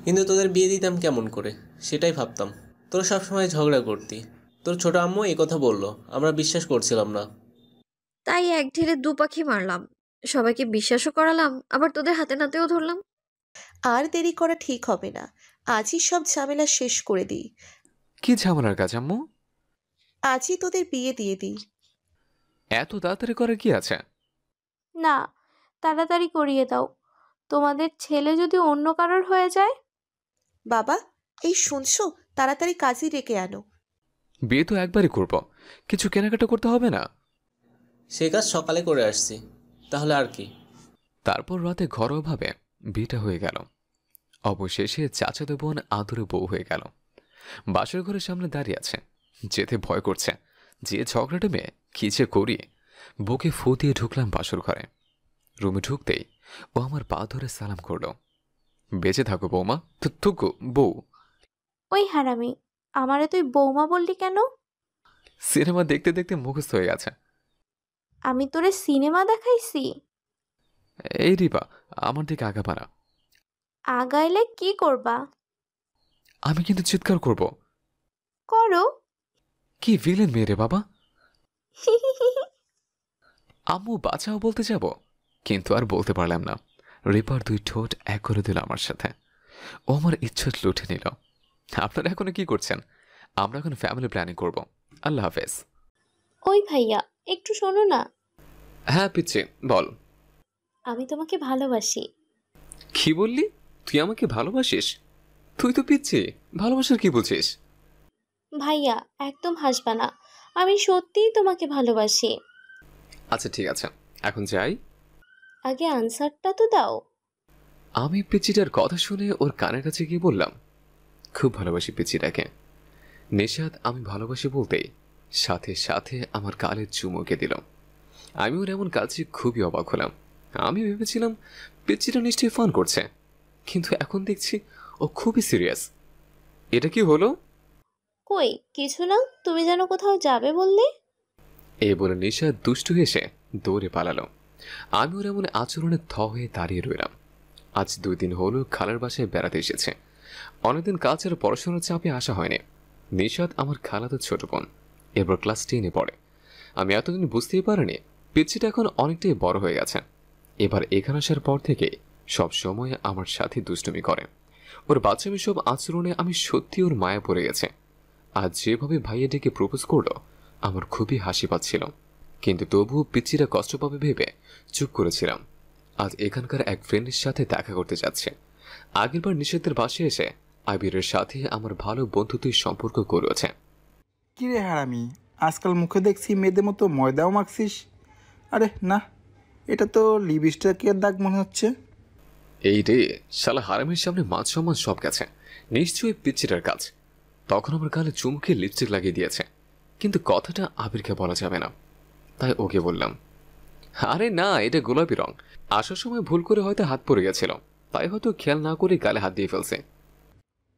কিন্তু তোদের বিয়ে দিতাম কেমন করে সেটাই ভাবতাম। তোরা সবসময় ঝগড়া করতি। তোর ছোট আম্মু এই কথা বললো, আমরা বিশ্বাস করছিলাম না। তাই এক ঢিলে দু পাখি মারলাম, সবাইকে বিশ্বাসও করালাম, আবার তোদের হাতে নাতেও ধরলাম। আর দেরি করা ঠিক হবে না, আজই সব ঝামেলা শেষ করে দিই। কি ঝামেলার কাজ আম্মু? আজই তোদের বিয়ে দিয়ে দিই। এত তাড়াতাড়ি করে কি আছে? না, তাড়াতাড়ি করিয়ে দাও। তোমাদের ছেলে যদি অন্য কারোর হয়ে যায়? বাবা, এই শুনছো? তাড়াতাড়ি কাজী ডেকে আনো। বিয়ে তো একবারই করব, কিছু কেনাকাটা করতে হবে না? সে কাজ সকালে করে আসছি, তাহলে আর কি। তারপর রাতে ঘরোয়াভাবে বিয়েটা হয়ে গেল। অবশেষে চাচাতো বোন আদরে বউ হয়ে গেল। বাসর ঘরের সামনে দাঁড়িয়ে আছে, যেতে ভয় করছে। যে ঝগড়াটা মেয়ে কি যে করি। বুকে ফু দিয়ে ঢুকলাম বাসর ঘরে। রুমে ঢুকতেই ও আমার পা ধরে সালাম করলো। বেঁচে থাকো বৌমা, থুকু বউ। ওই হারামি, আমারে তুই বৌমা বললি কেন? সিনেমা দেখতে দেখতে মুখস্থ হয়ে গেছে। আমি তোরে সিনেমা দেখাইছি? এই রিপা, আমার দিকে আগাবা না। আগাইলে কি করবা? আমি কিন্তু চিৎকার করব। করো। কি ভিলেন মেয়ে রে বাবা। আম্মু বাঁচাও বলতে যাব, কিন্তু আর বলতে পারলাম না। রিপার দুই ঠোঁট এক করে দিল আমার সাথে। ও আমার ইচ্ছা লুটে নিল। আপনারা এখনো কি করছেন? আমরা এখন ফ্যামিলি প্ল্যানিং করব। আল্লাহ হাফেজ। ওই ভাইয়া, একটু শোনো না। হ্যাঁ পিচ্ছি, বল। আমি তোমাকে ভালোবাসি। কি বললি? তুই আমাকে ভালোবাসিস? তুই তো পিচ্ছি, ভালোবাসার কি বলছিস? ভাইয়া, একদম হাসবা না, আমি সত্যিই তোমাকে ভালোবাসি। আচ্ছা ঠিক আছে, এখন যাই। আগে আনসারটা তো দাও। আমি পিচ্চিটার কথা শুনে ওর কানের কাছে গিয়ে বললাম, খুব ভালোবাসি পিচ্চিটাকে। নিশাদ আমি ভালোবাসি বলতেই সাথে সাথে আমার গালে চুমুকে দিল। আমি ওর এমন কাজে খুবই অবাক হলাম। আমি ভেবেছিলাম পিচ্চিটা নিশ্চয়ই ফান করছে, কিন্তু এখন দেখছি ও খুবই সিরিয়াস। এটা কি হলো? কই কিছু না, তুমি যেন কোথাও যাবে বললে। এই বলে নিশাদ দুষ্টু হেসে দৌড়ে পালালো। আমি ওর এমন আচরণে থ হয়ে দাঁড়িয়ে রইলাম। আজ 2 দিন হলো খালার বাসায় বেড়াতে এসেছে। অনেকদিন কাজ আর পড়াশোনার চাপে আসা হয়নি। নিশাদ আমার খালাতো ছোট বোন, এরপর ক্লাস 10-এ পড়ে। আমি এতদিন বুঝতেই পারিনি পিচ্চিটা এখন অনেকটাই বড় হয়ে গেছে। এবার এখানে আসার পর থেকে সব সময় আমার সাথে দুষ্টুমি করে। ওর বাচ্চামি সব আচরণে আমি সত্যি ওর মায়া পড়ে গেছে। আজ যেভাবে ভাইয়া ডেকে প্রপোজ করলো, আমার খুবই হাসি পাচ্ছিল, কিন্তু তবুও পিচ্চিরা কষ্ট পাবে ভেবে চুপ করেছিলাম। আজ এখানকার এক ফ্রেন্ডের সাথে দেখা করতে যাচ্ছে। আগেরবার নিষেধের বাসায় এসে আবিরের সাথে আমার ভালো বন্ধুত্বের সম্পর্ক করেছে। কিরে হারামি, আজকাল মুখে দেখছি মেয়েদের মতো ময়দাও মাখছিস। আরে না, এটা তো লিপস্টিকের দাগ মনে হচ্ছে। এই রে, শালা হারামের সামনে মান সম্মান সব গেছে, নিশ্চয়ই পিচ্ছিটার কাজ। তখন আমার গালে চুমুকে লিপস্টিক লাগিয়ে দিয়েছে, কিন্তু কথাটা আবিরকে বলা যাবে না, তাই ওকে বললাম, আরে না, এটা গোলাপি রং, আসার সময় ভুল করে হয়তো হাত পড়ে গেছিল, তাই হয়তো খেয়াল না করে গালে হাত দিয়ে ফেলছে।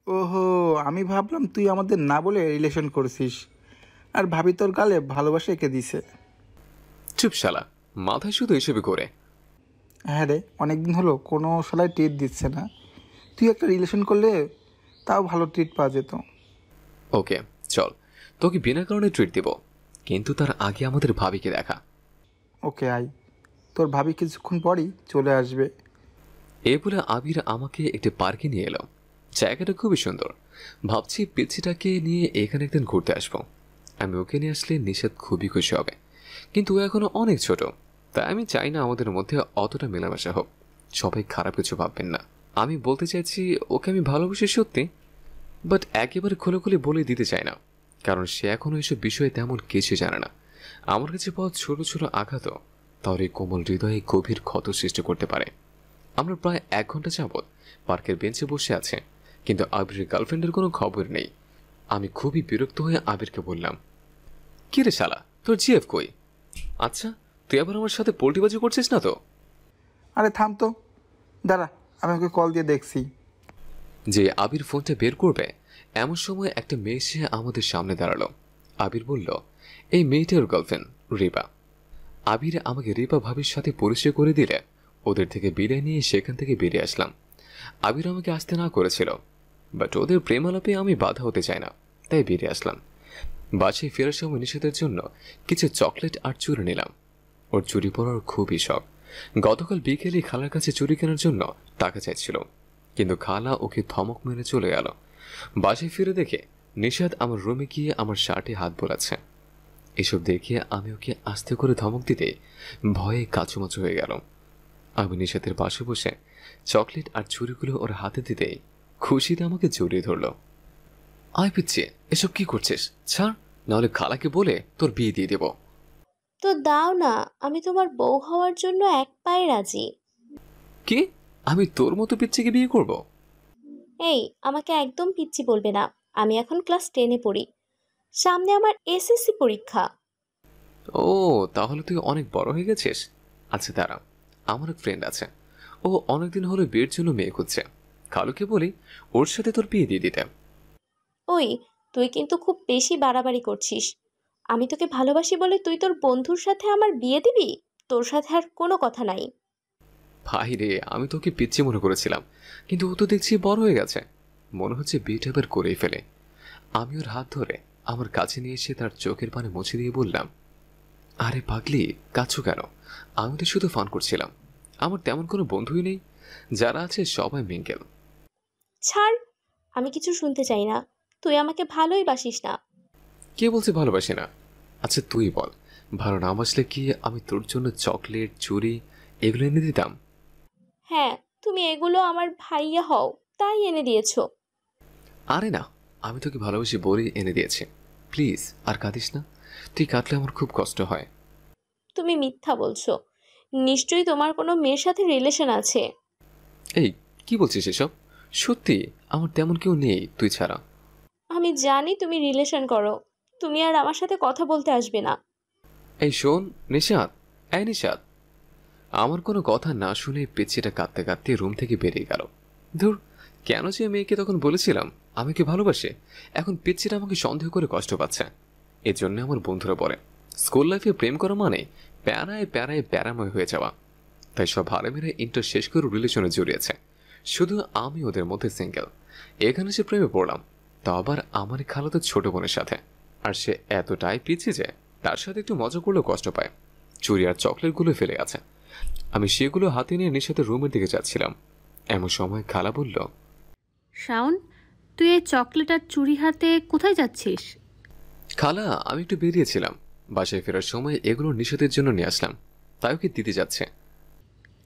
ওহো, আমি ভাবলাম তুই আমাদের না বলে রিলেশন করছিস, আর ভাবি তোর গালে ভালোবাসা এঁকে দিছে। চুপ শালা, মাথায় শুধু এসবে করে। হ্যাঁ রে, অনেকদিন হলো কোনো শালায় ট্রিট দিচ্ছে না, তুই একটা রিলেশন করলে তাও ভালো ট্রিট পাওয়া যেত। ওকে চল, তোকে বিনা কারণে ট্রিট দিব, কিন্তু তার আগে আমাদের ভাবিকে দেখা। ওকে আই, তোর ভাবি কিছুক্ষণ পরই চলে আসবে। এ বলে আবির আমাকে একটি পার্কে নিয়ে এলো। জায়গাটা খুবই সুন্দর, ভাবছি পিচ্ছিটাকে নিয়ে এখানে একদিন ঘুরতে আসবো। আমি ওকে নিয়ে আসলে নিষেধ খুবই খুশি হবে, কিন্তু ও এখনো অনেক ছোট, তাই আমি চাই না আমাদের মধ্যে অতটা মেলামেশা হোক। সবাই খারাপ কিছু ভাববেন না। আমি বলতে চাইছি ওকে আমি ভালোবাসি সত্যি, বাট একেবারে খুলে বলে দিতে চাই না, কারণ সে এখনো এসব বিষয়ে তেমন কিছু জানে না। আমার কাছে পাওয়া ছোট ছোট আঘাতও তার এই কোমল হৃদয়ে গভীর ক্ষত সৃষ্টি করতে পারে। আমরা প্রায় 1 ঘন্টা যাবৎ পার্কের বেঞ্চে বসে আছে, কিন্তু আবিরের গার্লফ্রেন্ডের কোনো খবর নেই। আমি খুবই বিরক্ত হয়ে আবিরকে বললাম, কি রে শালা, তোর জিএফ কই? আচ্ছা, তুই আবার আমার সাথে পোল্টিবাজি করছিস না তো? আরে থাম তো, দাঁড়া, আমি ওকে কল দিয়ে দেখছি। যে আবির ফোনটা বের করবে এমন সময় একটা মেয়ে এসে আমাদের সামনে দাঁড়ালো। আবির বলল, এই মেয়েটার গার্লফ্রেন্ড রিপা। আবির আমাকে রিপা ভাবির সাথে পরিচয় করে দিলে ওদের থেকে বিদায় নিয়ে সেখান থেকে বেরিয়ে আসলাম। আবির আমাকে আসতে না করেছিল, বাট ওদের প্রেমালাপে আমি বাধা হতে চাই না, তাই বেরিয়ে আসলাম। বাসায় ফেরার সময় নিষেধের জন্য কিছু চকলেট আর চুরি নিলাম। ওর চুরি পরার খুবই শখ। গতকাল বিকেলে খালার কাছে চুরি কেনার জন্য টাকা চাইছিল, কিন্তু খালা ওকে ধমক মেরে চলে গেল। বাসায় ফিরে দেখে নিষাদ আমার রুমে গিয়ে আমার শার্টে হাত বোলাচ্ছে। এসব দেখে আমি ওকে আস্তে করে ধমক দিতে ভয়ে কাচুমাচু হয়ে গেল। আমি নিষাদের পাশে বসে চকলেট আর চুরিগুলো ওর হাতে দিতে খুশিতে আমাকে জড়িয়ে ধরল। আয় পিচ্ছি, এসব কি করছিস? ছাড়, নাহলে খালাকে বলে তোর বিয়ে দিয়ে দেব। তো দাও না, আমি তোমার বউ হওয়ার জন্য 1 পায়ে রাজি। কি? আমি তোর মতো পিচ্ছিকে বিয়ে করব? এই, আমাকে একদম পিচ্চি বলবে না, আমি এখন ক্লাস 10-এ পড়ি, সামনে আমার এসএসসি পরীক্ষা। ও, তাহলে তুই অনেক বড় হয়ে গেছিস। আচ্ছা দাঁড়া, আমার এক ফ্রেন্ড আছে, ও অনেকদিন হলো বিয়ের জন্য মেয়ে খুঁজছে। খালুকে বলি ওর সাথে তোর বিয়ে দিয়ে দিতে। ওই, তুই কিন্তু খুব বেশি বাড়াবাড়ি করছিস। আমি তোকে ভালোবাসি বলে তুই তোর বন্ধুর সাথে আমার বিয়ে দিবি? তোর সাথে আর কোনো কথা নাই। ভাই রে, আমি তোকে পিচ্ছি মনে করেছিলাম, কিন্তু ও তো দেখছি বড় হয়ে গেছে। মনে হচ্ছে বিয়েটা এবার করেই ফেলে। আমি ওর হাত ধরে আমার কাছে নিয়ে এসে তার চোখের পানি মুছে দিয়ে বললাম, আরে পাগলি, কাঁদছো কেন? আমি তো শুধু ফান করছিলাম, আমার তেমন কোনো বন্ধুই নেই, যারা আছে সবাই মিঙ্গেল। ছাড়, আমি কিছু শুনতে চাই না। তুই আমাকে ভালোই বাসিস না। কে বলছে ভালোবাসি না? আচ্ছা তুই বল, ভালো না বাসলে কি আমি তোর জন্য চকলেট চুরি এগুলো এনে দিতাম? হ্যাঁ, তুমি এগুলো আমার ভাইয়া হও তাই এনে দিয়েছো। আরে না, আমি তোকে ভালোবাসি বলেই এনে দিয়েছি। প্লিজ আর কাঁদিস না, তুই কাঁদলে আমার খুব কষ্ট হয়। তুমি মিথ্যা বলছো, নিশ্চয়ই তোমার কোনো মেয়ের সাথে রিলেশন আছে। এই কি বলছিস এসব? সত্যি আমার তেমন কেউ নেই তুই ছাড়া। আমি জানি তুমি রিলেশন করো, তুমি আর আমার সাথে কথা বলতে আসবে না। এই শোন নিশাদ, এই নিশাদ। আমার কোনো কথা না শুনে পিচ্ছিটা কাঁদতে কাঁদতে রুম থেকে বেরিয়ে গেল। ধুর, কেন যে মেয়েকে তখন বলেছিলাম আমি কি ভালোবাসে, এখন পিচ্ছিটা আমাকে সন্দেহ করে কষ্ট পাচ্ছে। এর জন্য আমার বন্ধুরা বলে স্কুল লাইফে প্রেম করা মানে প্যারায় প্যারায় প্যারাময় হয়ে যাওয়া। তাই সব হারামিরা ইন্টার শেষ করে রিলেশনে জড়িয়েছে, শুধু আমি ওদের মধ্যে সিঙ্গেল। এখানে সে প্রেমে পড়লাম, তা আবার আমার খালাতো ছোট বোনের সাথে। আর সে এতটাই পিছিয়ে যে তার সাথে একটু মজা করলেও কষ্ট পায়। চুরি আর চকলেটগুলো ফেলে গেছে। আমি সেগুলো হাতে নিয়ে নিশাতের রুমের দিকে যাচ্ছিলাম, এমন সময় খালা বলল, শাওন, তুই এই চকলেট আর চুরি হাতে কোথায় যাচ্ছিস? খালা আমি একটু বেরিয়েছিলাম, বাসায় ফেরার সময় এগুলো নিশাতের জন্য নিয়ে আসলাম, তাই ওকে দিতে যাচ্ছে।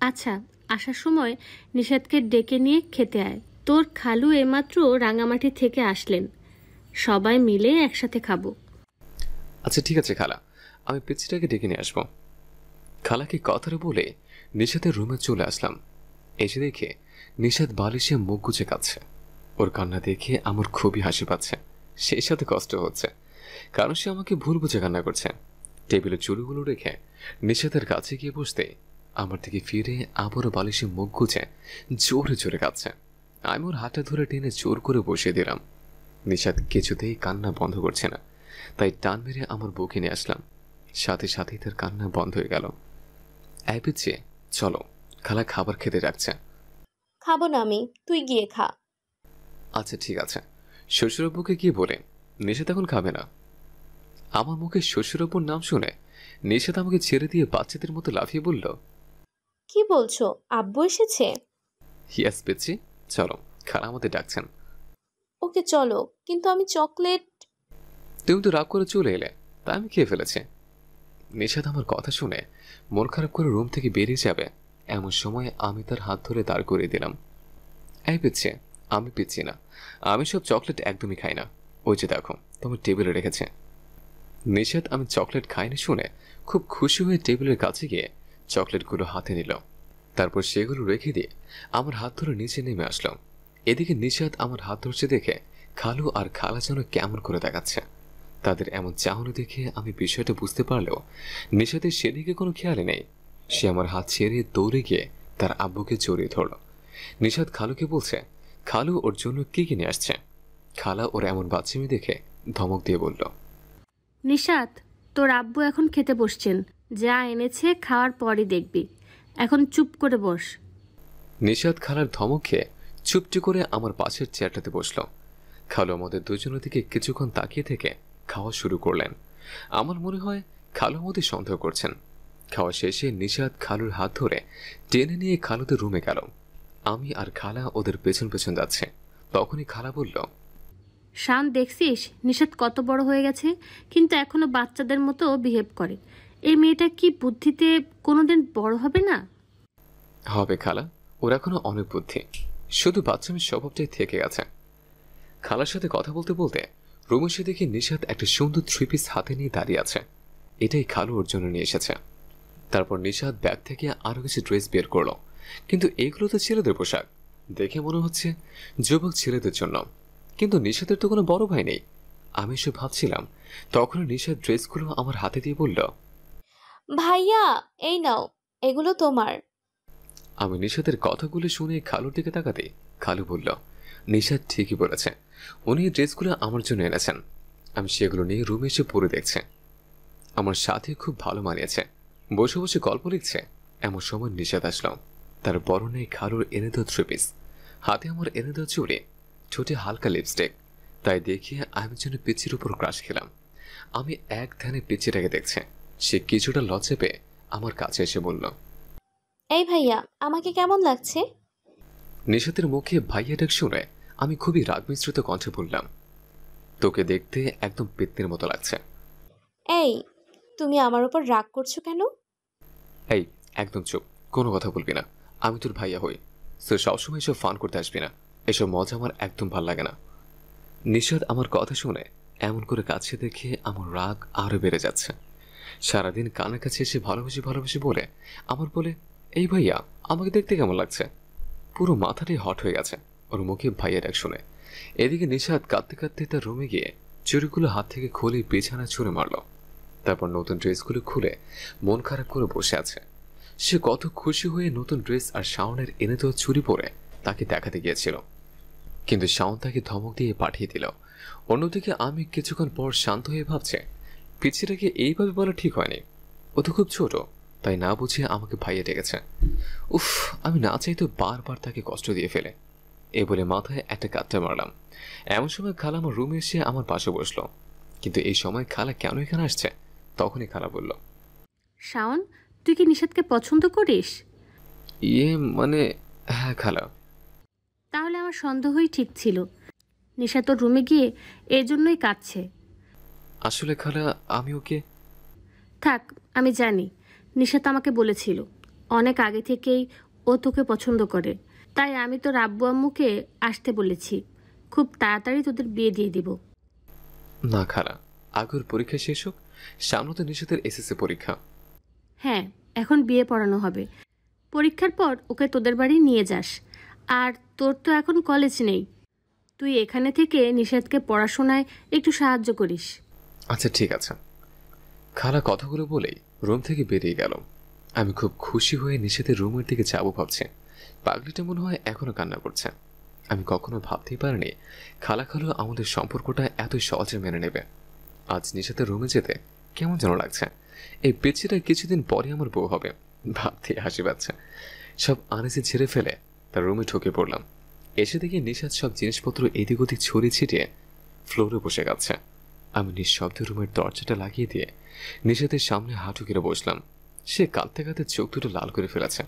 আচ্ছা, আসার সময় নিষাদকে ডেকে নিয়ে খেতে আয়। তোর খালু এইমাত্র রাঙামাটি থেকে আসলেন, সবাই মিলে একসাথে খাবো। আচ্ছা ঠিক আছে খালা, আমি পিচ্ছিটাকে ডেকে নিয়ে আসবো। খালাকে কথাটা বলে নিশাতের রুমে চলে আসলাম। এসে দেখে নিশাত বালিশে মুখ গুজে কাঁদছে। ওর কান্না দেখে আমার খুবই হাসি পাচ্ছে, সেই সাথে কষ্ট হচ্ছে, কারণ সে আমাকে ভুল বুঝে কান্না করছে। টেবিলে চুলগুলো রেখে নিশাতের কাছে গিয়ে বসতে আমার দিকে ফিরে আবারও বালিশে মুখ গুজে জোরে জোরে কাঁদছে। আমি ওর হাতটা ধরে টেনে জোর করে বসিয়ে দিলাম। নিশাত কিছুতেই কান্না বন্ধ করছে না, তাই টান মেরে আমার বুকে নিয়ে আসলাম। সাথে সাথেই তার কান্না বন্ধ হয়ে গেল। এই পিচ্ছি, চলো, খালা খাবার খেতে রাখছে। খাবো না আমি, তুই গিয়ে খা। আচ্ছা ঠিক আছে। শ্বশুরব্বুকে গিয়ে বলে নিশাত এখন খাবে না। আমার মুখে শ্বশুরব্বুর নাম শুনে নিশাত আমাকে ছেড়ে দিয়ে বাচ্চাদের মতো লাফিয়ে বলল, কি বলছো, আব্বু এসেছে? ইয়াস পিচ্ছি, চলো, খালা আমাদের ডাকছেন। ওকে চলো, কিন্তু আমি চকলেট। তুমি তো রাগ করে চলে এলে, তাই আমি খেয়ে ফেলেছি। নিশাত আমার কথা শুনে মন খারাপ করে রুম থেকে বেরিয়ে যাবে, এমন সময় আমি তার হাত ধরে দাঁড় করিয়ে দিলাম। এই পিচ্ছি, আমি পিচ্ছি না, আমি সব চকলেট একদমই খাই না। ওই যে দেখো, তোমার টেবিলে রেখেছে। নিশাত আমি চকলেট খাইনি শুনে খুব খুশি হয়ে টেবিলের কাছে গিয়ে চকলেটগুলো হাতে নিল। তারপর সেগুলো রেখে দিয়ে আমার হাত ধরে নিচে নেমে আসলো। এদিকে নিশাত আমার হাত ধরছে দেখে খালু আর খালা যেন কেমন করে দেখাচ্ছে। তাদের এমন চাহনি দেখে আমি বিষয়টা বুঝতে পারলেও নিশাতের সেদিকে কোনো খেয়ালই নেই। সে আমার হাত ছেড়ে দৌড়ে গিয়ে তার আব্বুকে জড়িয়ে ধরল। নিশাত খালুকে বলছে খালু ওর জন্য কি কিনে আসছে। খালা ওর এমন বাচ্চামি দেখে ধমক দিয়ে বলল, নিশাত, তোর আব্বু এখন খেতে বসছেন, যা এনেছে খাওয়ার পরই দেখবি। এখন চুপ করে বস। নিশাত খালার ধমক খেয়ে চুপটি করে আমার পাশের চেয়ারটাতে বসল। খালু আমাদের দুজনের দিকে কিছুক্ষণ তাকিয়ে থেকে খাওয়া শুরু করলেন। আমার মনে হয় খালু আমাদের সন্দেহ করছেন। খাওয়া শেষে নিশাত খালুর হাত ধরে টেনে নিয়ে খালুদের রুমে গেল। আমি আর খালা ওদের পেছন পেছন যাচ্ছে। তখনই খালা বলল, শান, দেখছিস নিশাত কত বড় হয়ে গেছে, কিন্তু এখনো বাচ্চাদের মতো বিহেভ করে। এই মেয়েটা কি বুদ্ধিতে কোনোদিন বড় হবে না? হবে খালা, ওর এখনো অনেক বুদ্ধি, শুধু বাচ্চামের স্বভাবটাই থেকে গেছে। খালার সাথে কথা বলতে বলতে রুমে এসে দেখি নিশাত একটা সুন্দর 3 পিস হাতে নিয়ে দাঁড়িয়ে আছে। এটাই খালু ওর জন্য নিয়ে এসেছে। তারপর নিশাত ব্যাগ থেকে আরো কিছু ড্রেস বের করলো, কিন্তু এগুলো তো ছেলেদের পোশাক, দেখে মনে হচ্ছে যুবক ছেলেদের জন্য। কিন্তু নিশাতের তো কোনো বড় ভাই নেই। আমি এসব ভাবছিলাম, তখন নিশাত ড্রেসগুলো আমার হাতে দিয়ে বলল, ভাইয়া এই নাও, এগুলো তোমার। আমি নিশাতের কথাগুলো শুনে খালুর দিকে তাকাতে খালু বলল, নিশাত ঠিকই বলেছে, উনি এই ড্রেসগুলো আমার জন্য এনেছেন। আমি সেগুলো নিয়ে রুমে এসে পরে দেখছে। আমার সাথে খুব ভালো মানিয়েছে। বসে বসে গল্প লিখছে, এমন সময় নিশাত আসলো। তার বরণে খালুর এনে দেওয়া 3 পিস, হাতে আমার এনে দেওয়া চুড়ি, ঠোঁটে হালকা লিপস্টিক। তাই দেখিয়ে আমি যেন পিচির উপর ক্রাশ খেলাম। আমি এক ধ্যানে পিচিটাকে দেখছে। সে কিছুটা লজ্জা পেয়ে আমার কাছে এসে বলল, এই ভাইয়া, আমাকে কেমন লাগছে? নিশাতের মুখে ভাইয়া ডাক শুনে আমি খুবই রাগ মিশ্রিত কণ্ঠে বললাম, তোকে দেখতে একদম পেত্নির মতো লাগছে। এই, তুমি আমার উপর রাগ করছো কেন? এই একদম চুপ, কোনো কথা বলবি না। আমি তোর ভাইয়া হই, তো সবসময় এসব ফান করতে আসবি না। এসব মজা আমার একদম ভাল লাগে না। নিশাত আমার কথা শুনে এমন করে কাছে দেখে আমার রাগ আরো বেড়ে যাচ্ছে। সারাদিন কানের কাছে এসে ভালোবাসি ভালোবাসি বলে আমার বলে, এই ভাইয়া আমাকে দেখতে কেমন লাগছে। পুরো মাথাটাই হট হয়ে গেছে ওর মুখে ভাইয়া ডাক শুনে। এদিকে নিশাত কাঁদতে কাঁদতে তার রুমে গিয়ে চুড়িগুলো হাত থেকে খুলে বিছানা ছুঁড়ে মারল। তারপর নতুন ড্রেসগুলো খুলে মন খারাপ করে বসে আছে। সে কত খুশি হয়ে নতুন ড্রেস আর শাওনের এনে দেওয়া চুড়ি পরে তাকে দেখাতে গিয়েছিল, কিন্তু শাওন তাকে ধমক দিয়ে পাঠিয়ে দিল। অন্যদিকে আমি কিছুক্ষণ পর শান্ত হয়ে ভাবছে, পিছিটাকে এইভাবে বলা ঠিক হয়নি। ও তো খুব ছোট, তাই না বুঝিয়ে আমাকে ভাইয়া ডেকেছে। উফ, আমি না চাইতো বারবার তাকে কষ্ট দিয়ে ফেলে। এ বলে মাথায় একটা কাটটা মারলাম। এমন সময় খালা আমার রুমে এসে আমার পাশে বসলো। কিন্তু এই সময় খালা কেন এখানে আসছে তখনই খালা বলল, শাওন, তুই কি নিশাতকে পছন্দ করিস? ইয়ে মানে, হ্যাঁ খালা। তাহলে আমার সন্দেহই ঠিক ছিল। নিশাত তোর রুমে গিয়ে এর জন্যই কাঁদছে। আসলে খালা আমি ওকে, থাক, আমি জানি। নিশাত আমাকে বলেছিল অনেক আগে থেকেই ও তোকে পছন্দ করে। তাই আমি তোর আব্বু আম্মুকে আসতে বলেছি। খুব তাড়াতাড়ি তোদের বিয়ে দিয়ে দিব। না খালা, আগের পরীক্ষা শেষ হোক, সামনে তো নিশাতের এসএসসি পরীক্ষা। হ্যাঁ, এখন বিয়ে পড়ানো হবে। পরীক্ষার পর ওকে তোদের বাড়ি নিয়ে যাস। আর তোর তো এখন কলেজ নেই, তুই এখানে থেকে নিষাদকে পড়াশোনায় একটু সাহায্য করিস। আচ্ছা ঠিক আছে। খালা কথাগুলো বলেই রুম থেকে বেরিয়ে গেল। আমি খুব খুশি হয়ে নিষেধের রুমের দিকে যাবো ভাবছি। পাগলিটা মনে হয় এখনো কান্না করছে। আমি কখনো ভাবতেই পারিনি খালা খালু আমাদের সম্পর্কটা এত সহজে মেনে নেবে। আজ নিষেধের রুমে যেতে কেমন যেন লাগছে। এই পেচিটা কিছুদিন পরে আমার বউ হবে, ভাবতে হাসি পাচ্ছে। সব আনেজে ছেড়ে ফেলে তার রুমে ঢুকে পড়লাম। এসে দেখি নিষাদ সব জিনিসপত্র এদিক ওদিক ছড়িয়ে ছিটিয়ে ফ্লোরে বসে গেছে। আমি নিঃশব্দে রুমের দরজাটা লাগিয়ে দিয়ে নিষাদের সামনে হাঁটু গেড়ে বসলাম। সে কাঁদতে কাঁদতে চোখ দুটো লাল করে ফেলেছে।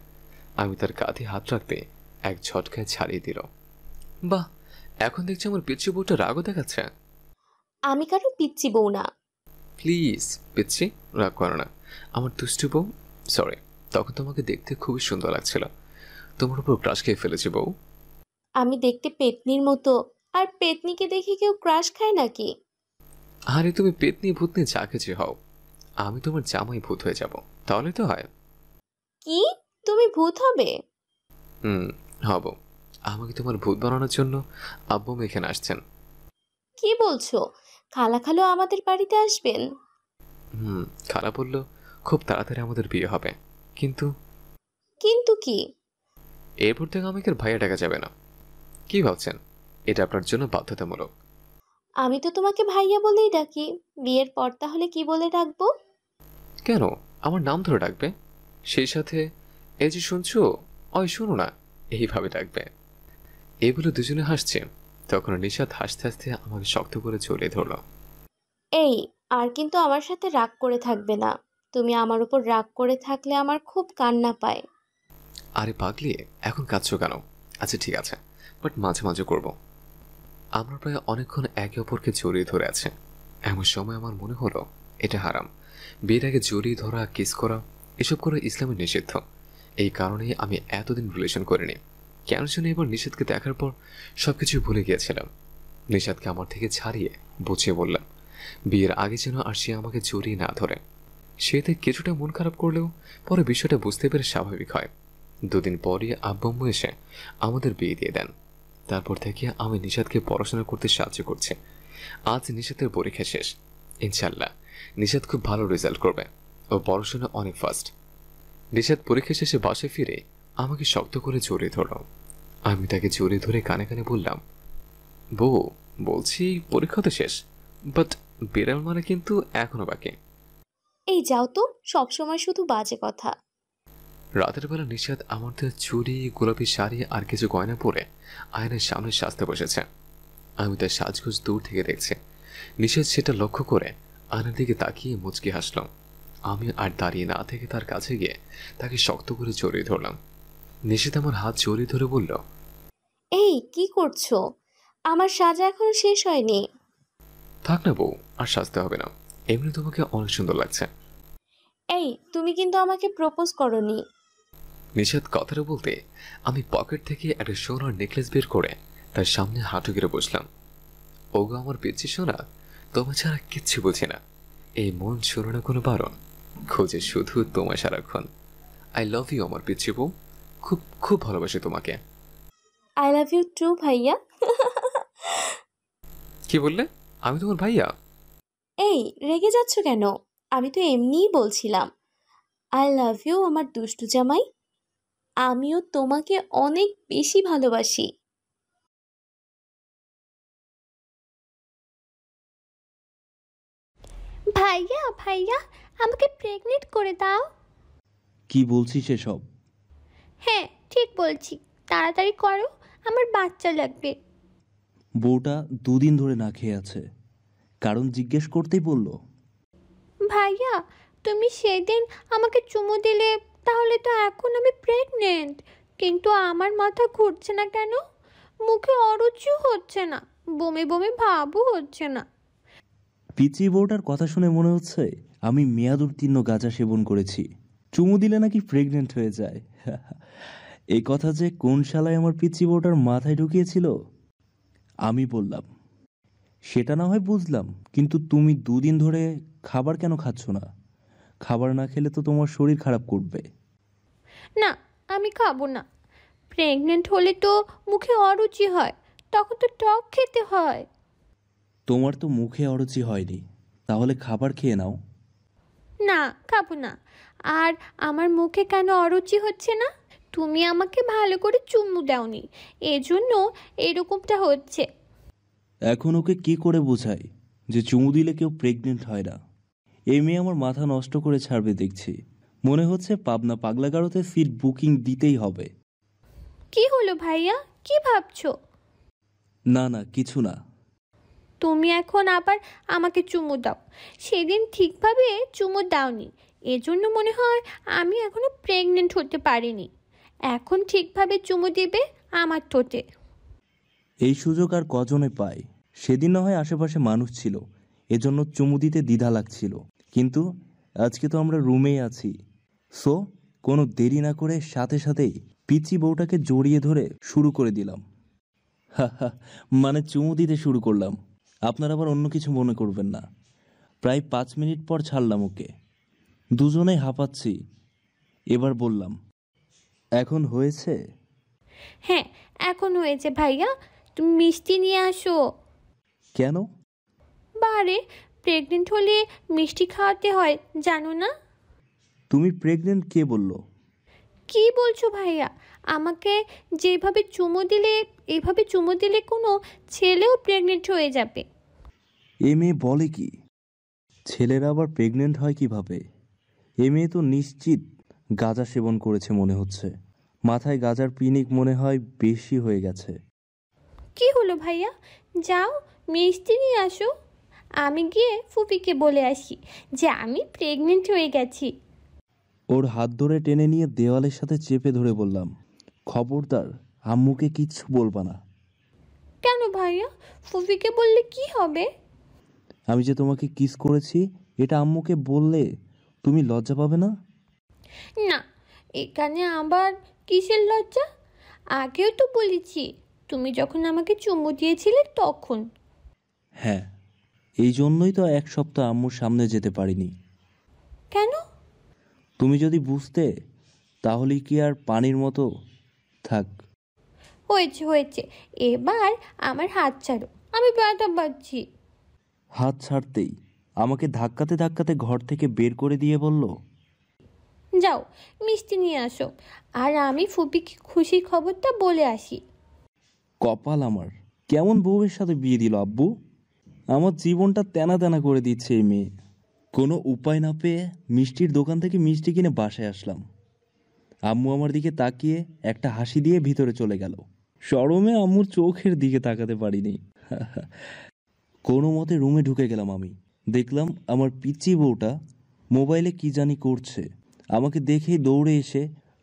আমি তার কাঁধে হাত রাখতে এক ঝটকায় ছাড়িয়ে দিল। বাহ, এখন দেখছি আমার পিচ্ছি বউটা রাগও দেখাচ্ছে। আমি কারো পিচ্ছি বউ না। প্লিজ পিচ্ছি, রাগ করো না। আমার দুষ্টু বউ। সরি, তখন তোমাকে দেখতে খুবই সুন্দর লাগছিল। তোমার উপর ক্রাশ খেয়ে ফেলেছি বউ। আমি দেখতে পেতনির মতো, আর পেতনিকে দেখে কেউ ক্রাশ খায় নাকি? আরে তুমি পেতনি ভূতনি যা কিছু হও, আমি তোমার জামাই ভূত হয়ে যাব, তাহলে তো হয়। কি, তুমি ভূত হবে? হব। আমাকে তোমার ভূত বানানোর জন্য আব্বু এখানে আসছেন। কি বলছো? খালা খালু আমাদের বাড়িতে আসবেন? খালা বলল খুব তাড়াতাড়ি আমাদের বিয়ে হবে। কিন্তু কিন্তু কি? এরপর থেকে আমাকে আর ভাইয়া ডাকা যাবে না। কি ভাবছেন এটা আপনার জন্য বাধ্যতামূলক? আমি তো তোমাকে ভাইয়া বলেই ডাকি, বিয়ের পর তাহলে কি বলে ডাকবো? কেন আমার নাম ধরে ডাকবে? সেই সাথে এই যে শুনছো, ওই শোনো না, এইভাবে ডাকবে। এগুলো দুজনে হাসছে। তখন নিষাদ হাসতে হাসতে আমাকে শক্ত করে জড়িয়ে ধরল। এই, আর কিন্তু আমার সাথে রাগ করে থাকবে না। তুমি আমার উপর রাগ করে থাকলে আমার খুব কান্না পায়। আরে পাগলি, এখন কাঁদছো কেন? আচ্ছা ঠিক আছে, বাট মাঝে মাঝে করব। আমরা প্রায় অনেকক্ষণ একে অপরকে জড়িয়ে ধরে আছে। এমন সময় আমার মনে হলো এটা হারাম। বিয়ের আগে জড়িয়ে ধরা, কিস করা, এসব করা ইসলামে নিষিদ্ধ। এই কারণেই আমি এতদিন রিলেশন করিনি। কেন শুনে এবার নিষাদকে দেখার পর সবকিছু ভুলে গিয়েছিলাম। নিষাদকে আমার থেকে ছাড়িয়ে বুঝিয়ে বললাম বিয়ের আগে যেন আর সে আমাকে জড়িয়ে না ধরে। সেতে কিছুটা মন খারাপ করলেও পরে বিষয়টা বুঝতে পেরে স্বাভাবিক হয়। দুদিন পরই আব্বু এসে আমাদের বিয়ে দিয়ে দেন। তারপর থেকে আমি নিষাদকে পড়াশোনা করতে সাহায্য করছি। আজ নিষাদের পরীক্ষা শেষ। ইনশাল্লাহ নিষাদ খুব ভালো রেজাল্ট করবে। ও পড়াশোনা অনেক ফাস্ট। নিষাদ পরীক্ষা শেষে বাসে ফিরে আমাকে শক্ত করে জড়িয়ে ধরল। আমি তাকে জড়িয়ে ধরে কানে কানে বললাম, বউ বলছি পরীক্ষা তো শেষ, বাট বিড়াল মানে কিন্তু এখনো বাকি। এই যাও তো, সবসময় শুধু বাজে কথা। রাতের বেলা নিষাদ আমার চুড়ি, গোলাপি শাড়ি আর কিছু গয়না পরে আয়নার সামনে সাজতে বসেছে। আমি তার সাজগোজ দূর থেকে দেখছি। নিষাদ সেটা লক্ষ্য করে আয়নার দিকে তাকিয়ে মুচকি হাসল। আমি আর দাঁড়িয়ে না থেকে তার কাছে গিয়ে তাকে শক্ত করে জড়িয়ে ধরলাম। নিষাদ আমার হাত জড়িয়ে ধরে বলল, এই কি করছো? আমার সাজা এখনো শেষ হয়নি। থাক না বউ, আর সাজতে হবে না, এমনি তোমাকে অনেক সুন্দর লাগছে। এই, তুমি কিন্তু আমাকে প্রপোজ করনি। নিষাদ কথাটা বলতে আমি পকেট থেকে একটা সোনার নেকলেস বের করে তার সামনে হাঁটু গেড়ে বসলাম। ওগো আমার পিচ্ছি সোনা, তোমার ছাড়া কিচ্ছু বুঝি না। এই মন শোনো না কোনো বারণ, খোঁজে শুধু তোমার সারাক্ষণ। আই লাভ ইউ আমার পিচ্ছি বউ, খুব খুব ভালোবাসি তোমাকে। আই লাভ ইউ টু ভাইয়া। কি বললে? আমি তোমার ভাইয়া? এই, রেগে যাচ্ছ কেন? আমি তো এমনিই বলছিলাম। আই লাভ ইউ আমার দুষ্টু জামাই। আমিও তোমাকে অনেক বেশি ভালোবাসি। ভাইয়া ভাইয়া, আমাকে প্রেগনেন্ট করে দাও। কি বলছিস এসব? হ্যাঁ ঠিক বলছি, তাড়াতাড়ি করো, আমার বাচ্চা লাগবে। বউটা দুদিন ধরে না খেয়ে আছে, কারণ জিজ্ঞেস করতেই বলল। ভাইয়া, তুমি সেদিন আমাকে চুমু দিলে, তাহলে তো এখন আমি প্রেগনেন্ট। কিন্তু আমার মাথা ঘুরছে না কেন? মুখে অরুচিও হচ্ছে না, বমি বমি ভাবও হচ্ছে না। পিচি বউটার কথা শুনে মনে হচ্ছে আমি মেয়াদ উত্তীর্ণ গাঁজা সেবন করেছি। চুমু দিলে নাকি প্রেগনেন্ট হয়ে যায়। এই কথা যে কোন শালায় আমার পিচি বউটার মাথায় ঢুকিয়েছিল। আমি বললাম, সেটা না হয় বুঝলাম, কিন্তু তুমি দুদিন ধরে খাবার কেন খাচ্ছ না? খাবার না খেলে তো তোমার শরীর খারাপ করবে। না, আমি খাবো না। প্রেগনেন্ট হলে তো মুখে অরুচি হয়, তখন তো টক খেতে হয়। তোমার তো মুখে অরুচি হয়নি, তাহলে খাবার খেয়ে নাও। না, খাবো না। আর আমার মুখে কেন অরুচি হচ্ছে না? তুমি আমাকে ভালো করে চুমু দাওনি, এজন্য এরকমটা হচ্ছে। এখন ওকে কি করে বোঝাই যে চুমু দিলে কেউ প্রেগনেন্ট হয় না? এই মেয়ে আমার মাথা নষ্ট করে ছাড়বে দেখছি। মনে হচ্ছে পাবনা পাগলাগারোতে সিট বুকিং দিতেই হবে। কি হলো ভাইয়া, কি ভাবছো? না না, কিছু না। তুমি এখন আবার আমাকে চুমু দাও। সেদিন ঠিকভাবে চুমু দাওনি, এজন্য মনে হয় আমি এখনো প্রেগনেন্ট হতে পারিনি। এখন ঠিকভাবে চুমু দিবে আমার ঠোঁটে। এই সুযোগ আর কজনে পায়? সেদিন না হয় আশেপাশে মানুষ ছিল, এজন্য চুমু দিতে দ্বিধা লাগছিল, কিন্তু আজকে তো আমরা রুমেই আছি। সো কোনো দেরি না করে সাথে সাথেই পিচি বউটাকে জড়িয়ে ধরে শুরু করে দিলাম। মানে চুমু দিতে শুরু করলাম। আপনার আবার অন্য কিছু মনে করবেন না। প্রায় 5 মিনিট পর ছাড়লাম ওকে। দুজনেই হাঁপাচ্ছি। এবার বললাম, এখন হয়েছে? হ্যাঁ, এখন হয়েছে ভাইয়া। তুমি মিষ্টি নিয়ে আসো। কেন? বারে, প্রেগনেন্ট হলে মিষ্টি খাওয়াতে হয়, জানো না? তুমি প্রেগনেন্ট কে বললো? কি বলছো ভাইয়া? আমাকে যেভাবে চুমু দিলে, এভাবে চুমু দিলে কোনো ছেলেও প্রেগনেন্ট হয়ে যাবে। এ মেয়ে বলে কি? ছেলেরা আবার প্রেগনেন্ট হয় কিভাবে? এ মেয়ে তো নিশ্চিত গাঁজা সেবন করেছে মনে হচ্ছে। মাথায় গাঁজার পিনিক মনে হয় বেশি হয়ে গেছে। কি হলো ভাইয়া? যাও মিষ্টি নিয়ে আসো। আমি গিয়ে ফুপিকে বলে আসি যে আমি প্রেগনেন্ট হয়ে গেছি। ওর হাত ধরে টেনে নিয়ে দেওয়ালের সাথে চেপে ধরে বললাম, খবরদার আম্মুকে কিচ্ছু বলবা না। কেন ভাইয়া? ফুপিকে বললে কি হবে? আমি যে তোমাকে কিস করেছি এটা আম্মুকে বললে তুমি লজ্জা পাবে না? না, এখানে আবার কিসের লজ্জা? আগেও তো বলেছি, তুমি যখন আমাকে চুমু দিয়েছিলে তখন। হ্যাঁ, এই জন্যই তো 1 সপ্তাহ আম্মুর সামনে যেতে পারিনি। কেন? তুমি যদি বুঝতে তাহলে কি আর পানির মতো থাক। হয়েছে হয়েছে, এবার আমার হাত ছাড়ো, আমি ব্যথা পাচ্ছি। হাত ছাড়তেই আমাকে ধাক্কাতে ধাক্কাতে ঘর থেকে বের করে দিয়ে বলল, যাও মিষ্টি নিয়ে আসো, আর আমি ফুপিকে খুশির খবরটা বলে আসি। কপাল আমার, কেমন বউয়ের সাথে বিয়ে দিল আব্বু। আমার জীবনটা তেনা তেনা করে দিচ্ছে এই মেয়ে। কোনো উপায় না পেয়ে মিষ্টির দোকান থেকে মিষ্টি কিনে বাসায় আসলাম। আম্মু আমার দিকে তাকিয়ে একটা হাসি দিয়ে ভিতরে চলে গেল। শরমে আম্মুর চোখের দিকে তাকাতে পারিনি। কোনো মতে রুমে ঢুকে গেলাম আমি। দেখলাম আমার পিচ্চি বউটা মোবাইলে কি জানি করছে। আমাকে দেখেই দৌড়ে এসে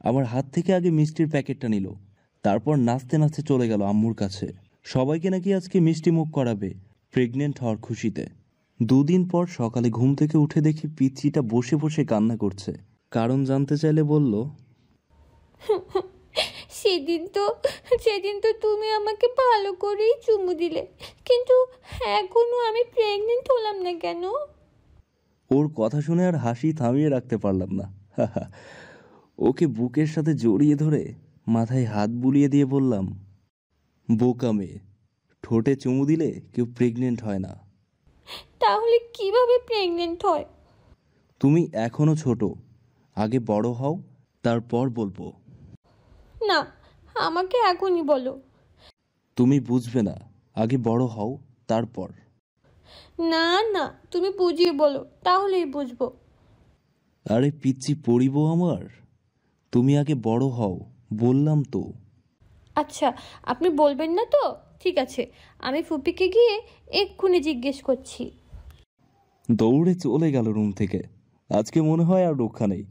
আমার হাত থেকে আগে মিষ্টির প্যাকেটটা নিল, তারপর নাচতে নাচতে চলে গেল আম্মুর কাছে। সবাইকে নাকি আজকে মিষ্টি মুখ করাবে প্রেগনেন্ট হওয়ার খুশিতে। 2 দিন পর সকালে ঘুম থেকে উঠে দেখি পিচ্চিটা বসে বসে কান্না করছে। কারণ জানতে চাইলে বলল, সেদিন তো তুমি আমাকে ভালো করেই চুমু দিলে, কিন্তু এখনো আমি প্রেগনেন্ট হলাম না কেন? ওর কথা শুনে আর হাসি থামিয়ে রাখতে পারলাম না। ওকে বুকের সাথে জড়িয়ে ধরে মাথায় হাত বুলিয়ে দিয়ে বললাম, বোকা মেয়ে, ঠোঁটে চুমু দিলে কেউ প্রেগনেন্ট হয় না। তাহলে কিভাবে প্রেগনেন্ট হয়? তুমি এখনো ছোট, আগে বড় হও, তারপর বলবো। না, আমাকে এখনই বলো। তুমি বুঝবে না, আগে বড় হও তারপর। না না, তুমি বুঝিয়ে বলো, তাহলেই বুঝবো। আরে পিচ্চি পড়িব আমার, তুমি আগে বড় হও বললাম তো। আচ্ছা, আপনি বলবেন না তো? ঠিক আছে, আমি ফুপিকে গিয়ে এক্ষুনি জিজ্ঞেস করছি। দৌড়ে চলে গেল রুম থেকে। আজকে মনে হয় আর রক্ষা নেই।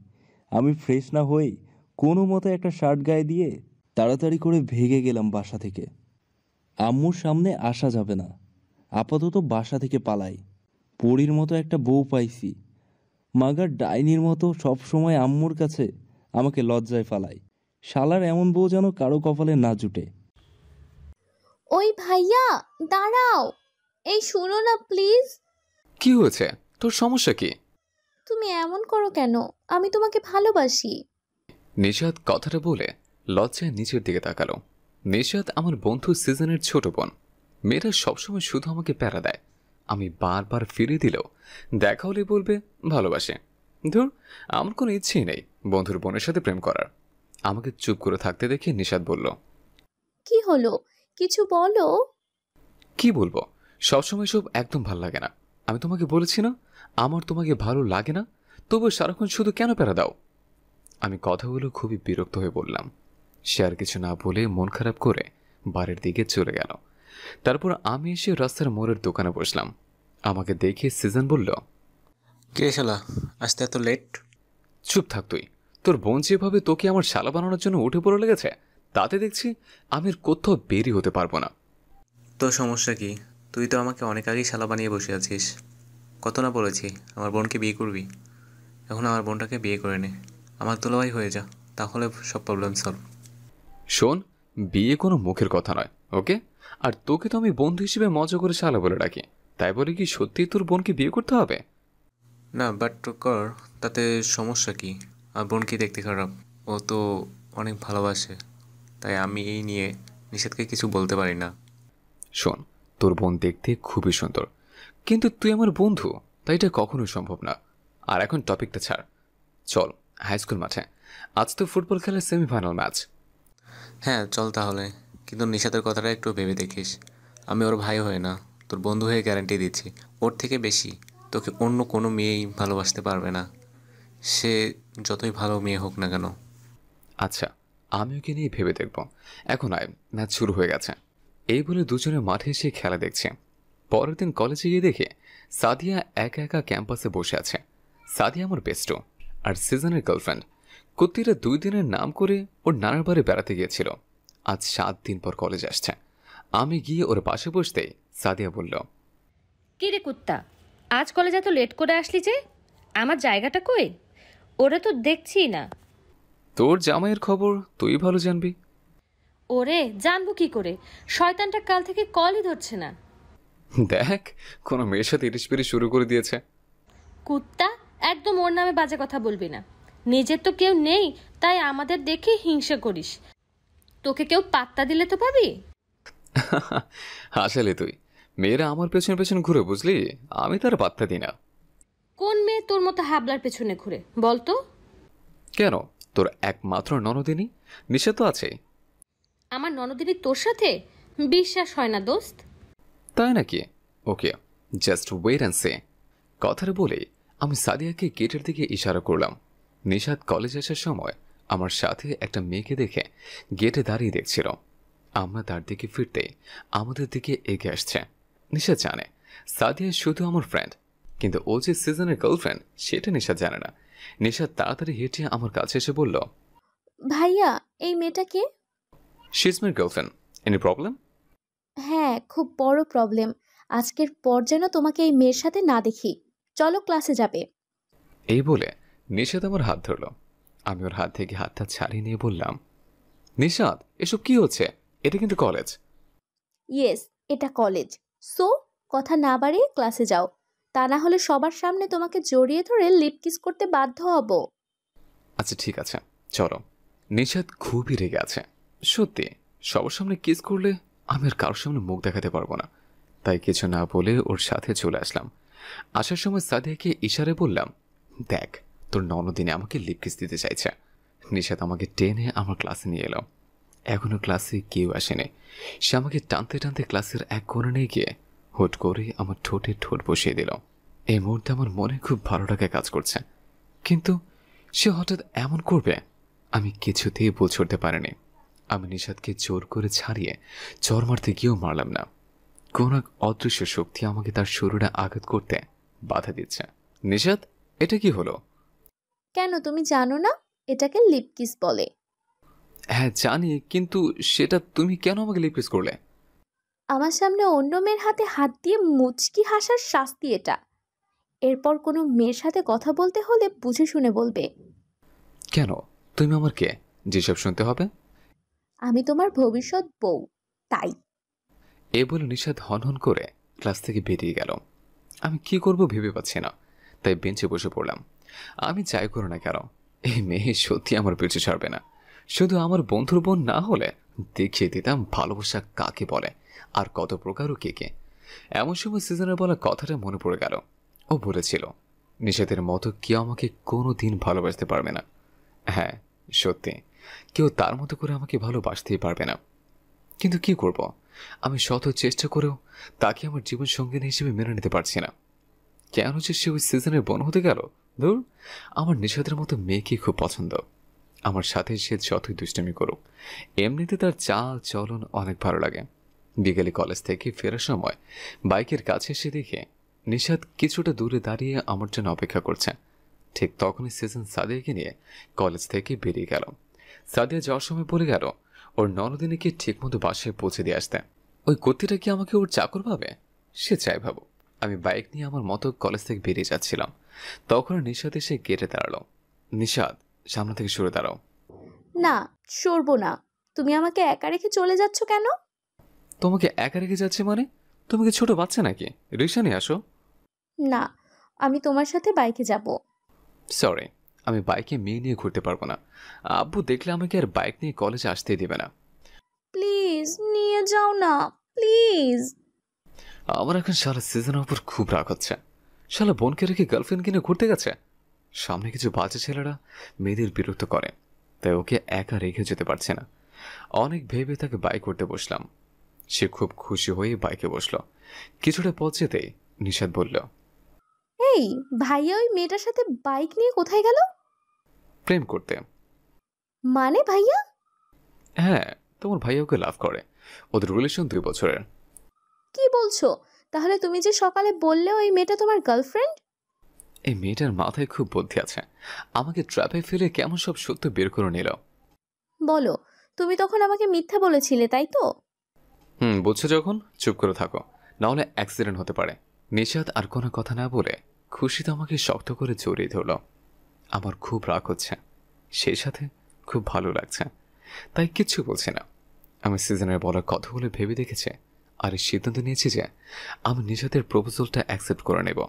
আমি ফ্রেশ না হয়েই কোনো মতে একটা শার্ট গায়ে দিয়ে তাড়াতাড়ি করে ভেগে গেলাম বাসা থেকে। আম্মুর সামনে আসা যাবে না, আপাতত বাসা থেকে পালাই। পরীর মতো একটা বউ পাইছি, মাগার ডাইনির মতো সব সময় আম্মুর কাছে আমাকে লজ্জায় ফালায়। শালার এমন বউ যেন কারো কপালে না জুটে। ওই ভাইয়া, দাঁড়াও, এই শুনো না প্লিজ। কি হয়েছে? তোর সমস্যা কি? তুমি এমন করো কেন? আমি তোমাকে ভালোবাসি। নিশাত কথাটা বলে লজ্জায় নিচের দিকে তাকালো। নিশাত আমার বন্ধু সিজনের ছোট বোন। মেয়েরা সবসময় শুধু আমাকে প্যারা দেয়। আমি বারবার ফিরিয়ে দিলেও দেখা হলে বলবে ভালোবাসে। ধুর, আমার কোনো ইচ্ছেই নেই বন্ধুর বোনের সাথে প্রেম করার। আমাকে চুপ করে থাকতে দেখে নিশাত বলল, কি হলো? কিছু বলো। কি বলবো? সবসময় সব একদম ভাল লাগে না। আমি তোমাকে বলেছি না আমার তোমাকে ভালো লাগে না, তবু সারাক্ষণ শুধু কেন প্যারা দাও? আমি কথাগুলো খুবই বিরক্ত হয়ে বললাম। সে আর কিছু না বলে মন খারাপ করে বাড়ির দিকে চলে গেল। তারপর আমি এসে রাস্তার মোড়ের দোকানে বসলাম। আমাকে দেখে সিজন বলল, কে শালা, আসতে এত লেট? চুপ থাক তুই। তোর বোন যেভাবে তোকে আমার শালা বানানোর জন্য উঠে পড়ে লেগেছে, তাতে দেখছি আমি আর কোথাও বেরি হতে পারবো না। তোর সমস্যা কি? তুই তো আমাকে অনেক আগেই শালা বানিয়ে বসে আছিস। কত না বলেছি আমার বোনকে বিয়ে করবি। এখন আমার বোনটাকে বিয়ে করে নে, আমার দুলাভাই হয়ে যা, তাহলে সব প্রবলেম সলভ। শোন, বিয়ে কোনো মুখের কথা নয়, ওকে? আর তোকে তো আমি বন্ধু হিসেবে মজা করে শালা বলে ডাকি, তাই বলে কি সত্যিই তোর বোনকে বিয়ে করতে হবে? না বাট কর, তাতে সমস্যা কি? আর বোন কি দেখতে খারাপ? ও তো অনেক ভালোবাসে, তাই আমি এই নিয়ে নিষেধকে কিছু বলতে পারি না। শোন, তোর বোন দেখতে খুবই সুন্দর, কিন্তু তুই আমার বন্ধু, তাই এটা কখনোই সম্ভব না। আর এখন টপিকটা ছাড়, চল হাই স্কুল মাঠে। আজ তো ফুটবল খেলার সেমিফাইনাল ম্যাচ। হ্যাঁ চল তাহলে, কিন্তু নিষাদের কথাটা একটু ভেবে দেখিস। আমি ওর ভাই হয়ে না, তোর বন্ধু হয়ে গ্যারান্টি দিচ্ছি, ওর থেকে বেশি তোকে অন্য কোনো মেয়েই ভালোবাসতে পারবে না, সে যতই ভালো মেয়ে হোক না কেন। আচ্ছা, আমি ওকে নিয়ে ভেবে দেখব। এখন আয়, ম্যাচ শুরু হয়ে গেছে। এই বলে দুজনে মাঠে এসে খেলা দেখছে। পরের দিন কলেজে গিয়ে দেখে সাদিয়া একা একা ক্যাম্পাসে বসে আছে। সাদিয়া আমার বেস্টো আর সিজনের গার্লফ্রেন্ড। কুত্তিরা 2 দিনের নাম করে ওর নানার বাড়ি বেড়াতে গিয়েছিল। আজ 7 দিন পর কলেজ আসছে। আমি গিয়ে ওর পাশে বসতেই সাদিয়া বলল, কি রে কুত্তা, আজ কলেজ এত লেট করে আসলি যে? আমার জায়গাটা কই? ওরা তো দেখছি না। তোর জামাইয়ের খবর তুই ভালো জানবি। ওরে জানবো কি করে, শয়তানটা কাল থেকে কলই ধরছে না। দেখ, কোনো মেয়ের সাথে ইরিশপিরিশ শুরু করে দিয়েছে। কুত্তা, একদম ওর নামে বাজে কথা বলবি না। নিজের তো কেউ নেই, তাই আমাদের দেখে হিংসা করিস। তোকে কেউ পাত্তা দিলে তো পাবি। হাসালে তুই। মেয়েরা আমার পেছনে পেছনে ঘুরে, বুঝলি? আমি তার পাত্তা দিই না। কোন মেয়ে তোর মতো হাবলার পেছনে ঘুরে বলতো? কেন, তোর একমাত্র ননদিনী নিশা তো আছে। আমার ননদিনী তোর সাথে? বিশ্বাস হয় না দোস্ত। তাই নাকি? ওকে, জাস্ট ওয়েট অ্যান্ড সে। কথাটা বলে আমি সাদিয়াকে গেটের দিকে ইশারা করলাম। নিশাদ কলেজ আসার সময় আমার সাথে একটা মেয়েকে দেখে গেটে দাঁড়িয়ে দেখছিল। আমরা তার দিকে ফিরতেই আমাদের দিকে এগিয়ে আসছে। নিশা জানে সাদিয়া শুধু আমার ফ্রেন্ড, কিন্তু ও যে সিজনের গার্লফ্রেন্ড সেটা নিশা জানে না। নিশা তাড়াতাড়ি হেঁটে আমার কাছে এসে বলল, ভাইয়া, এই মেয়েটা কে? She is my girlfriend. Any problem? হ্যাঁ, খুব বড় প্রবলেম। আজকের পর যেন তোমাকে এই মেয়ের সাথে না দেখি। চলো ক্লাসে যাবে। এই বলে নিশাদ আমার হাত ধরল। আমি ওর হাত থেকে হাতটা ছাড়িয়ে নিয়ে বললাম, নিশাদ, এসব কি হচ্ছে? এটা কিন্তু কলেজ। ইয়েস, এটা কলেজ। সো কথা না বাড়িয়ে ক্লাসে যাও, তা না হলে সবার সামনে তোমাকে জড়িয়ে ধরে লিপ কিস করতে বাধ্য হব। আচ্ছা ঠিক আছে, চলো। নিশাদ খুবই রেগে আছে। সত্যি, সবার সামনে কিস করলে আমি আর কারোর সামনে মুখ দেখাতে পারবো না। তাই কিছু না বলে ওর সাথে চলে আসলাম। আসার সময় সাদিয়াকে ইশারে বললাম, দেখ, তোর ননদিনে আমাকে লিপ কিস দিতে চাইছে। নিশাদ আমাকে টেনে আমার ক্লাসে নিয়ে এলো। এখনো ক্লাসে কেউ আসেনি। সে আমাকে টানতে টানতে ক্লাসের এক কোণে নিয়ে গিয়ে হুট করে আমার ঠোঁটে ঠোঁট বসিয়ে দিল। এই মুহূর্তে আমার মনে খুব ভালো লাগা কাজ করছে, কিন্তু সে হঠাৎ এমন করবে আমি কিছুতেই বুঝ ছড়তে পারিনি। আমি নিশাদকে জোর করে ছাড়িয়ে চর মারতে গিয়েও মারলাম না। কোন এক অদৃশ্য শক্তি আমাকে তার শরীরে আঘাত করতে বাধা দিচ্ছে। নিশাদ, এটা কি হলো? কেন, তুমি জানো না? এটাকে লিপ কিস বলে। হ্যাঁ জানি, কিন্তু সেটা তুমি কেন আমাকে লিপ কিস করলে? আমার সামনে অন্য মেয়ের হাতে হাত দিয়ে মুচকি হাসার শাস্তি এটা। এরপর কোনো মেয়ের সাথে কথা বলতে হলে বুঝে শুনে বলবে। কেন, তুমি আমার কে যেসব শুনতে হবে? আমি তোমার ভবিষ্যৎ বউ, তাই। এ বলে নিশাদ হনহন করে ক্লাস থেকে বেরিয়ে গেল। আমি কি করব ভেবে পাচ্ছি না, তাই বেঞ্চে বসে পড়লাম। আমি যাই করো না কেন, এই মেয়ে সত্যি আমার পিছু ছাড়বে না। শুধু আমার বন্ধুর বোন না হলে দেখিয়ে দিতাম ভালোবাসা কাকে বলে আর কত প্রকার ও কে কে। এমন সময় সিজনের বলা কথাটা মনে পড়ে গেল। ও বলেছিল নিষেধের মতো কেউ আমাকে কোনো দিন ভালোবাসতে পারবে না। হ্যাঁ সত্যি, কেউ তার মতো করে আমাকে ভালোবাসতেই পারবে না। কিন্তু কি করব, আমি শত চেষ্টা করেও তাকে আমার জীবন সঙ্গিনী হিসেবে মেনে নিতে পারছি না। কেন যে সে ওই সিজনের বোন হতে গেল? ধুর, আমার নিষেধের মতো মেয়েকে খুব পছন্দ। আমার সাথে সে যতই দুষ্টামি করুক, এমনিতে তার চাল চলন অনেক ভালো লাগে। বিকেলে কলেজ থেকে ফেরার সময় বাইকের কাছে এসে দেখে নিষাদ কিছুটা দূরে দাঁড়িয়ে আমার জন্য অপেক্ষা করছে। ঠিক তখনই সিজন সাদিয়াকে নিয়ে কলেজ থেকে বেরিয়ে গেল। সাদিয়া যাওয়ার সময় বলে গেল ওর ননদিনীকে ঠিকমতো বাসায় পৌঁছে দিয়ে আসতে। ওই কর্তিটা কি আমাকে ওর চাকর ভাবে? সে চাই ভাবো। আমি বাইক নিয়ে আমার মতো কলেজ থেকে বেরিয়ে যাচ্ছিলাম, তখন নিষাদ এসে গেটে দাঁড়ালো। নিষাদ, সামনে থেকে সরে দাঁড়াও। না, সরবো না। তুমি আমাকে একা রেখে চলে যাচ্ছ কেন? তোমাকে একা রেখে যাচ্ছে মানে? তুমি কি ছোট বাচ্চা নাকি? রিক্সা নিয়ে আসো। না, আমি তোমার সাথে বাইকে যাব। সরি, আমি বাইকে মেয়ে নিয়ে ঘুরতে পারবো না। আব্বু দেখলে আমাকে আর বাইক নিয়ে কলেজে আসতেই দেবে না। প্লিজ নিয়ে যাও না, প্লিজ। আমার এখন শালা সিজনের উপর খুব রাগ হচ্ছে। শালা বোনকে রেখে গার্লফ্রেন্ড কিনে ঘুরতে গেছে। সামনে কিছু বাজে ছেলেরা মেয়েদের বিরক্ত করে, তাই ওকে একা রেখে যেতে পারছে না। অনেক ভেবে তাকে বাইক করতে বসলাম। সে খুব খুশি হয়ে বাইকে বসলো। কিছুটা পথ যেতেই নিষাদ বলল, এই ভাইয়া ওই মেয়েটার সাথে বাইক নিয়ে কোথায় গেল? প্রেম করতে। মানে ভাইয়া? হ্যাঁ, তোমার ভাইয়া ওকে লাভ করে। ওদের রিলেশন 2 বছরের। কি বলছো? তাহলে তুমি যে সকালে বললে ওই মেয়েটা তোমার গার্লফ্রেন্ড? এই মেয়েটার মাথায় খুব বুদ্ধি আছে। আমাকে ট্র্যাপে ফেলে কেমন সব সত্য বের করে নিল। বলো, তুমি তখন আমাকে মিথ্যা বলেছিলে তাই তো? বুঝছো যখন, চুপ করে থাকো, নাহলে অ্যাক্সিডেন্ট হতে পারে। নিষাদ আর কোনো কথা না বলে খুশিতে আমাকে শক্ত করে জড়িয়ে ধরল। আমার খুব রাগ হচ্ছে, সেই সাথে খুব ভালো লাগছে, তাই কিচ্ছু বলছি না। আমি সিজনের বলা কথাগুলো ভেবে দেখেছি আর এই সিদ্ধান্ত নিয়েছি যে আমি নিষাদের প্রপোজালটা অ্যাকসেপ্ট করে নেব।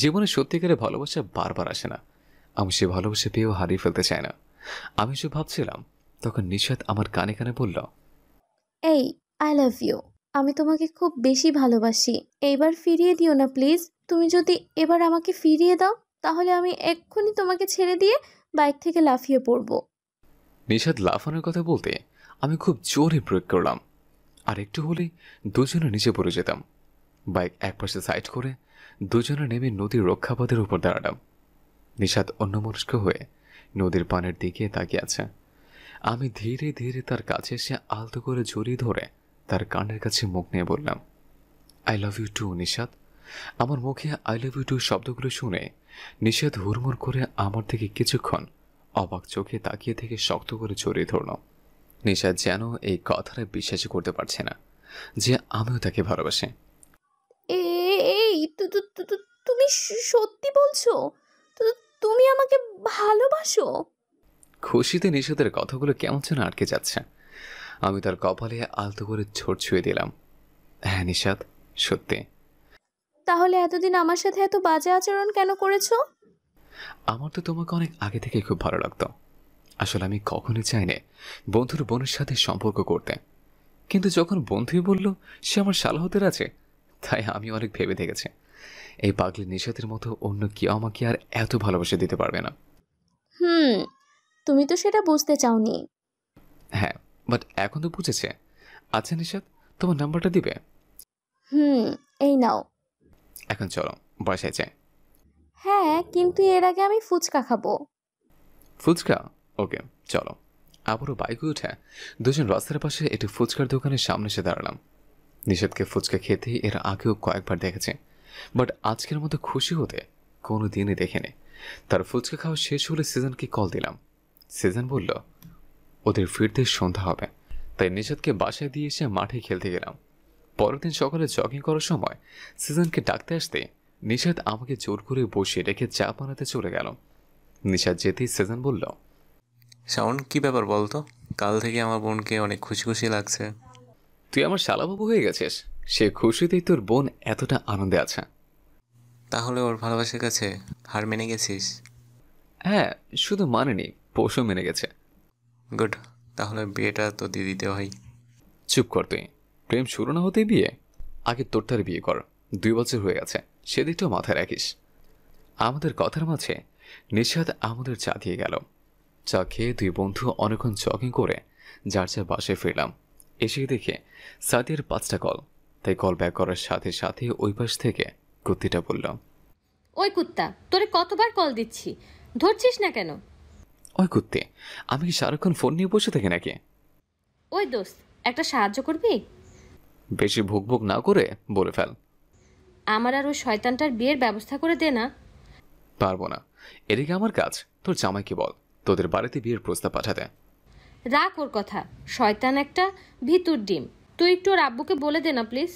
জীবনে সত্যিকারের ভালোবাসা বারবার আসে না। আমি সে ভালোবাসা পেয়েও হারিয়ে ফেলতে চাই না। আমি যে ভাবছিলাম, তখন নিষাদ আমার কানে কানে বলল, এই, আই লাভ ইউ। আমি তোমাকে খুব বেশি ভালোবাসি। এইবার ফিরিয়ে দিও না প্লিজ। তুমি যদি এবার আমাকে ফিরিয়ে দাও, তাহলে আমি এক্ষুনি তোমাকে ছেড়ে দিয়ে বাইক থেকে লাফিয়ে পড়বো। নিষাদ লাফানোর কথা বলতে আমি খুব জোরে প্রয়োগ করলাম, আর একটু হলেই দুজনে নিচে পড়ে যেতাম। বাইক একপাশে সাইড করে দুজনে নেমে নদীর রক্ষাপথের উপর দাঁড়ালাম। নিষাদ অন্যমনস্ক হয়ে নদীর পানের দিকে তাকিয়ে আছে। আমি ধীরে ধীরে তার কাছে এসে আলতো করে জড়িয়ে ধরে তার কানের কাছে মুখ নিয়ে বললাম, আই লাভ ইউ টু নিষাদ। আমার মুখে আই লাভ ইউ টু শব্দগুলো শুনে নিষাদ হুড়মুড় করে আমার থেকে কিছুক্ষণ অবাক চোখে তাকিয়ে থেকে শক্ত করে জড়িয়ে ধরল। নিষাদ যেন এই কথাটা বিশ্বাসই করতে পারছে না যে আমিও তাকে ভালোবাসি। এই তুমি সত্যি বলছো? তুমি আমাকে ভালোবাসো? খুশিতে নিষাদের কথাগুলো কেমন যেন আটকে যাচ্ছে। আমি তার কপালে আলতো করে ছোট ছুঁয়ে দিলাম। হ্যাঁ নিষাদ, সত্যি। তাহলে এতদিন আমার সাথে এত বাজে আচরণ কেন করেছো? আমার তো তোমাকে অনেক আগে থেকে খুব ভালো লাগতো। আসলে আমি কখনোই চাইনি বন্ধুর বোনের সাথে সম্পর্ক করতে, কিন্তু যখন বন্ধুই বলল সে আমার শালা হতে আছে, তাই আমি অনেক ভেবে দেখেছি এই পাগলি নিষাদের মতো অন্য কেউ আমাকে আর এত ভালোবাসা দিতে পারবে না। তুমি তো সেটা বুঝতে চাওনি। হ্যাঁ, বাট এখন তো বুঝেছে। আচ্ছা নিষাদ, তোমার নাম্বারটা দিবে? এই নাও। এখন চলো বাসায় যাই। হ্যাঁ, কিন্তু এর আগে আমি ফুচকা খাবো। ফুচকা? ওকে চলো। আবারও বাইকে উঠে দুজন রাস্তার পাশে একটি ফুচকার দোকানের সামনে এসে দাঁড়ালাম। নিষাদকে ফুচকা খেতে এর আগেও কয়েকবার দেখেছে, বাট আজকের মতো খুশি হতে কোনো দিনই দেখেনি। তার ফুচকা খাওয়া শেষ হলে সিজনকে কল দিলাম। সিজন বলল ওদের ফিরতে সন্ধ্যা হবে, তাই নিষাদকে বাসায় দিয়ে এসে মাঠে খেলতে গেলাম। পরের দিন সকালে জগিং করার সময় সিজনকে ডাকতে আসতে নিষাদ আমাকে জোর করে বসিয়ে রেখে চা বানাতে চলে গেল। নিষাদ যেতেই সিজন বলল, শাওন, কি ব্যাপার বলতো? কাল থেকে আমার বোনকে অনেক খুশি খুশি লাগছে। তুই আমার শালাবাবু হয়ে গেছিস। সে খুশিতেই তোর বোন এতটা আনন্দে আছে। তাহলে ওর ভালোবাসার কাছে হার মেনে গেছিস? হ্যাঁ, শুধু মানেনি, পশু মেনে গেছে। গুড, তাহলে বিয়েটা তো দিয়ে দিতে হয়। চুপ কর তুই। প্রেম শুরু না হতেই বিয়ে? আগে তোরটার বিয়ে কর, 2 বছর হয়ে গেছে, সেদিকটাও মাথায় রাখিস। আমাদের কথার মাঝে নিশাদ আমাদের চা দিয়ে গেল। চা খেয়ে 2 বন্ধু অনেকক্ষণ জগিং করে যার যার বাসায় ফিরলাম। এসে দেখে সাদিয়ার 5টা কল, তাই কল ব্যাক করার সাথে সাথে ওই পাশ থেকে কুত্তিটা বলল, ওই কুত্তা, তোরে কতবার কল দিচ্ছি, ধরছিস না কেন? ওই কুত্তে, আমি কি সারাক্ষণ ফোন নিয়ে বসে থাকি নাকি? ওই দোস্ত, একটা সাহায্য করবি? বেশি ভুক ভুক না করে বলে ফেল। আমার আর ওই শয়তানটার বিয়ের ব্যবস্থা করে দে না। পারবো না, এদিকে আমার কাজ। তোর জামাইকে বল তোদের বাড়িতে বিয়ের প্রস্তাব পাঠাতে। রাখ ওর কথা, শয়তান একটা ভিতুর ডিম। তুই একটু ওর আব্বুকে বলে দে না প্লিজ,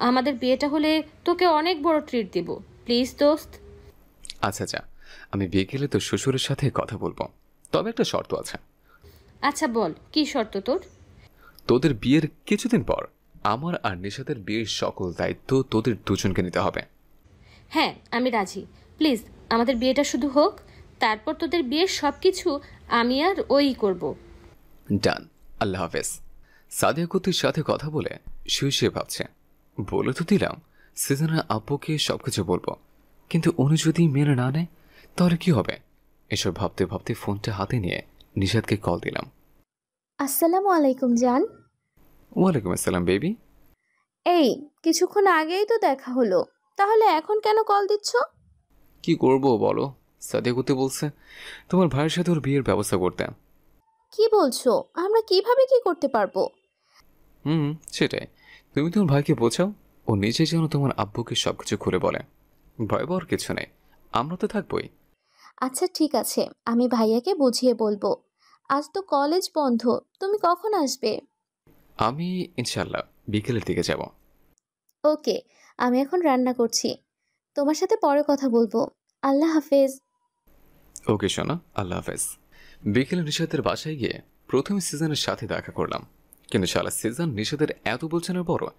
আমাদের বিয়েটা হলে তোকে অনেক বড় ট্রিট দিব, প্লিজ দোস্ত। আচ্ছা যা, আমি বিকেলে তোর শ্বশুরের সাথে কথা বলবো, তবে একটা শর্ত আছে। আচ্ছা বল, কি শর্ত তোর? তোদের বিয়ের কিছুদিন পর আমার আর নিশাতের বিয়ের সকল দায়িত্ব তোদের দুজনকে নিতে হবে। হ্যাঁ, আমি রাজি। প্লিজ আমাদের বিয়েটা শুধু হোক, তারপর তোদের বিয়ের সব কিছু আমি আর ওই করব। ডান, আল্লাহ হাফেজ। সাদিয়া কুতির সাথে কথা বলে শুয়ে শুয়ে ভাবছে, বলে তো দিলাম সিজনের আব্বুকে সবকিছু বলবো, কিন্তু উনি যদি মেনে না নেয় তাহলে কি হবে? এসব ভাবতে ভাবতে ফোনটা হাতে নিয়ে নিশাদকে কল দিলাম। আসসালামু আলাইকুম জান। ওয়ালাইকুম আসসালাম বেবি। এই কিছুক্ষণ আগেই তো দেখা হলো, তাহলে এখন কেন কল দিচ্ছ? কি করবো বলো, সাদিয়া কুতি বলছে তোমার ভাইয়ের সাথে ওর বিয়ের ব্যবস্থা করতে। কি বলছো? আমরা কিভাবে কি করতে পারবো? সেটাই, তুমি তোমার ভাইকে বোঝাও, ও নিজে যেন তোমার আব্বুকে সবকিছু খুলে বলে। ভয় পাওয়ার কিছু নেই, আমরা তো থাকবোই। আচ্ছা ঠিক আছে, আমি ভাইয়াকে বুঝিয়ে বলবো। আজ তো কলেজ বন্ধ, তুমি কখন আসবে? আমি ইনশাল্লাহ বিকেলের দিকে যাব। ওকে, আমি এখন রান্না করছি, তোমার সাথে পরে কথা বলবো। আল্লাহ হাফেজ। ওকে সোনা, আল্লাহ হাফেজ। বিকেলে নিশাদের বাসায় গিয়ে প্রথমে সিজনের সাথে দেখা করলাম, কিন্তু শালা সিজন নিশাদের এত বোঝানোর পরও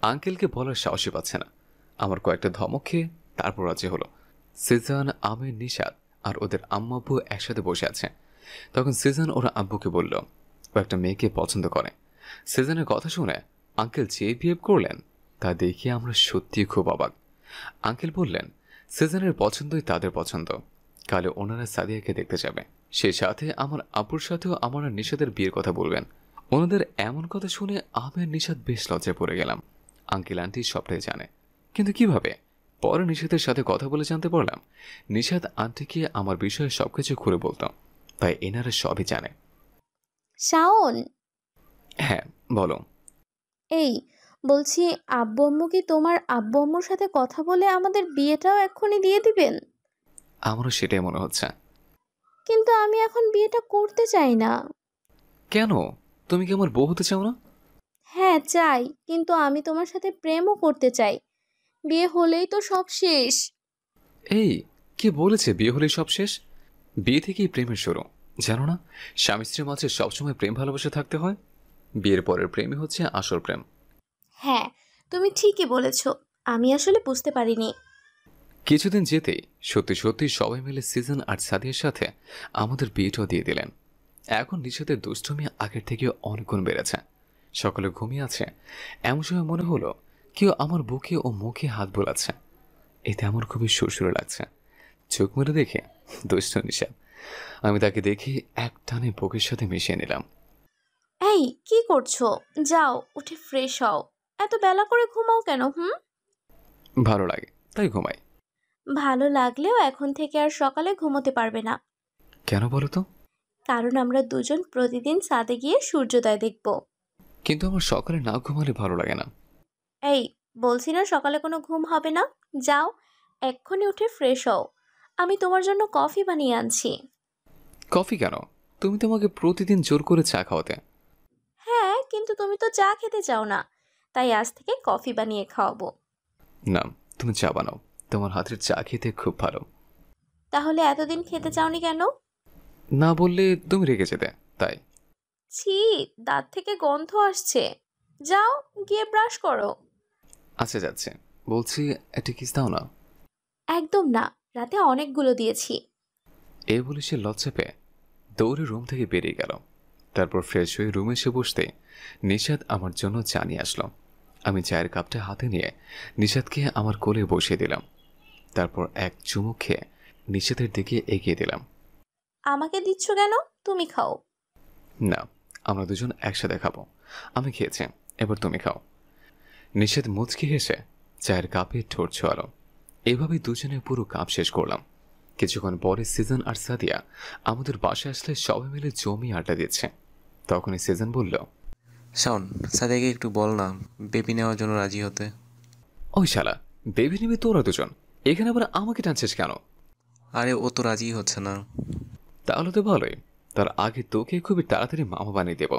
আঙ্কেলকে বলার সাহসই পাচ্ছে না। আমার কয়েকটা ধমক খেয়ে তারপর রাজি হলো। সিজন, আমির, নিশাদ আর ওদের আম্মু আব্বু একসাথে বসে আছে। তখন সিজন ওরা আব্বুকে বলল ও একটা মেয়েকে পছন্দ করে। সিজনের কথা শুনে আঙ্কেল যে বিহেভ করলেন তা দেখে আমরা সত্যিই খুব অবাক। আঙ্কেল বললেন সিজনের পছন্দই তাদের পছন্দ, কালে ওনারা সাদিয়াকে দেখতে যাবে, সেই সাথে আমার আব্বুর সাথেও আমার আর নিশাদের বিয়ের কথা বলবেন। ওনাদের এমন কথা শুনে আমি আর নিশাদ বেশ লজ্জায় পড়ে গেলাম। আঙ্কেল আন্টি সবটাই জানে, কিন্তু কিভাবে? পরে নিশাদের সাথে কথা বলে জানতে পারলাম নিশাদ আন্টিকে আমার বিষয়ে সবকিছু খুলে বলতাম, তাই এনারা সবই জানে। শাওন, হ্যাঁ বলো। এই বলছি, আব্বু আম্মু কি তোমার আব্বু আম্মুর সাথে কথা বলে আমাদের বিয়েটাও এক্ষুনি দিয়ে দিবেন? আমারও সেটাই মনে হচ্ছে। কিন্তু আমি এখন বিয়েটা করতে চাই না। কেন? তুমি কি আমার বউ হতে চাও না? হ্যাঁ চাই, কিন্তু আমি তোমার সাথে প্রেমও করতে চাই। বিয়ে হলেই তো সব শেষ। এই কে বলেছে বিয়ে হলেই সব শেষ? বিয়ে থেকেই প্রেমের শুরু, জানো না? স্বামী স্ত্রীর মাঝে সবসময় প্রেম ভালোবাসা থাকতে হয়। বিয়ের পরের প্রেমই হচ্ছে আসল প্রেম। হ্যাঁ, তুমি ঠিকই বলেছ, আমি আসলে বুঝতে পারিনি। কিছুদিন যেতেই সত্যি সত্যি সবাই মিলে সিজন আর সাদিয়ার সাথে আমাদের বিয়েটাও দিয়ে দিলেন। এখন নিশাদের দুষ্টুমি আগের থেকে অনেক গুণ বেড়েছে। সকালে ঘুমিয়ে আছে, এমন সময় মনে হলো কেউ আমার বুকে ও মুখে হাত বোলাচ্ছে। এতে আমার খুবই সুরসুরে লাগছে। চোখ মেরে দেখে দুষ্ট নিশাদ, আমি তাকে দেখে এক টানে বুকের সাথে মিশিয়ে নিলাম। এই কি করছো? যাও উঠে ফ্রেশ হও। এত বেলা করে ঘুমাও কেন? ভালো লাগে তাই ঘুমাই। ভালো লাগলেও এখন থেকে আর সকালে ঘুমোতে পারবে না। কেন বলো তো? কারণ আমরা দুজন প্রতিদিন ছাদে গিয়ে সূর্যোদয় দেখব। কিন্তু আমার সকালে না ঘুমালে ভালো লাগে না। এই বলছি না সকালে কোনো ঘুম হবে না। যাও এক্ষুনি উঠে ফ্রেশ হও, আমি তোমার জন্য কফি বানিয়ে আনছি। কফি কেন? তুমি তো আমাকে প্রতিদিন জোর করে চা খাওয়াতে। হ্যাঁ, কিন্তু তুমি তো চা খেতে চাও না, তাই আজ থেকে কফি বানিয়ে খাওয়াবো। না, তুমি চা বানাও, তোমার হাতের চা খেতে খুব ভালো। তাহলে এতদিন খেতে চাওনি কেন? না বললে তুমি রেগে যেতে, তাই। ছি, দাঁত থেকে গন্ধ আসছে। যাও গিয়ে ব্রাশ করো। আচ্ছা যাচ্ছে, বলছি একটা কিস দাও না। একদম না, রাতে অনেকগুলো দিয়েছি। এই বলে সে লজ্জা পেয়ে দৌড়ে রুম থেকে বেরিয়ে গেল। তারপর ফ্রেশ হয়ে রুমে এসে বসতে নিশাদ আমার জন্য চা নিয়ে আসলো। আমি চায়ের কাপটা হাতে নিয়ে নিশাদকে আমার কোলে বসিয়ে দিলাম। তারপর এক চুমুক খেয়ে নিশাদের দিকে এগিয়ে দিলাম। আমাকে দিচ্ছ কেন? তুমি খাও। না, আমরা দুজন একসাথে খাবো। আমি খেয়েছি, এবার তুমি খাও। নিশাদ মুচকি হেসে চায়ের কাপে ঠোঁট ছোয়ালো। এভাবেই দুজনে পুরো কাপ শেষ করলাম। কিছুক্ষণ পরে সিজন আর সাদিয়া আমাদের বাসায় আসলে সবাই মিলে জমি আড্ডা দিচ্ছে। তখনই সিজন বলল, শাওন, সাদিয়াকে একটু বল না বেবি নেওয়ার জন্য রাজি হতে। ওই শালা, বেবি নিবি তোরা দুজন, এখানে আবার আমাকে টানছিস কেন? আরে ও তো রাজি হচ্ছে না। তাহলে তো ভালোই, তার আগে তোকে খুবই তাড়াতাড়ি মামা বানিয়ে দেব।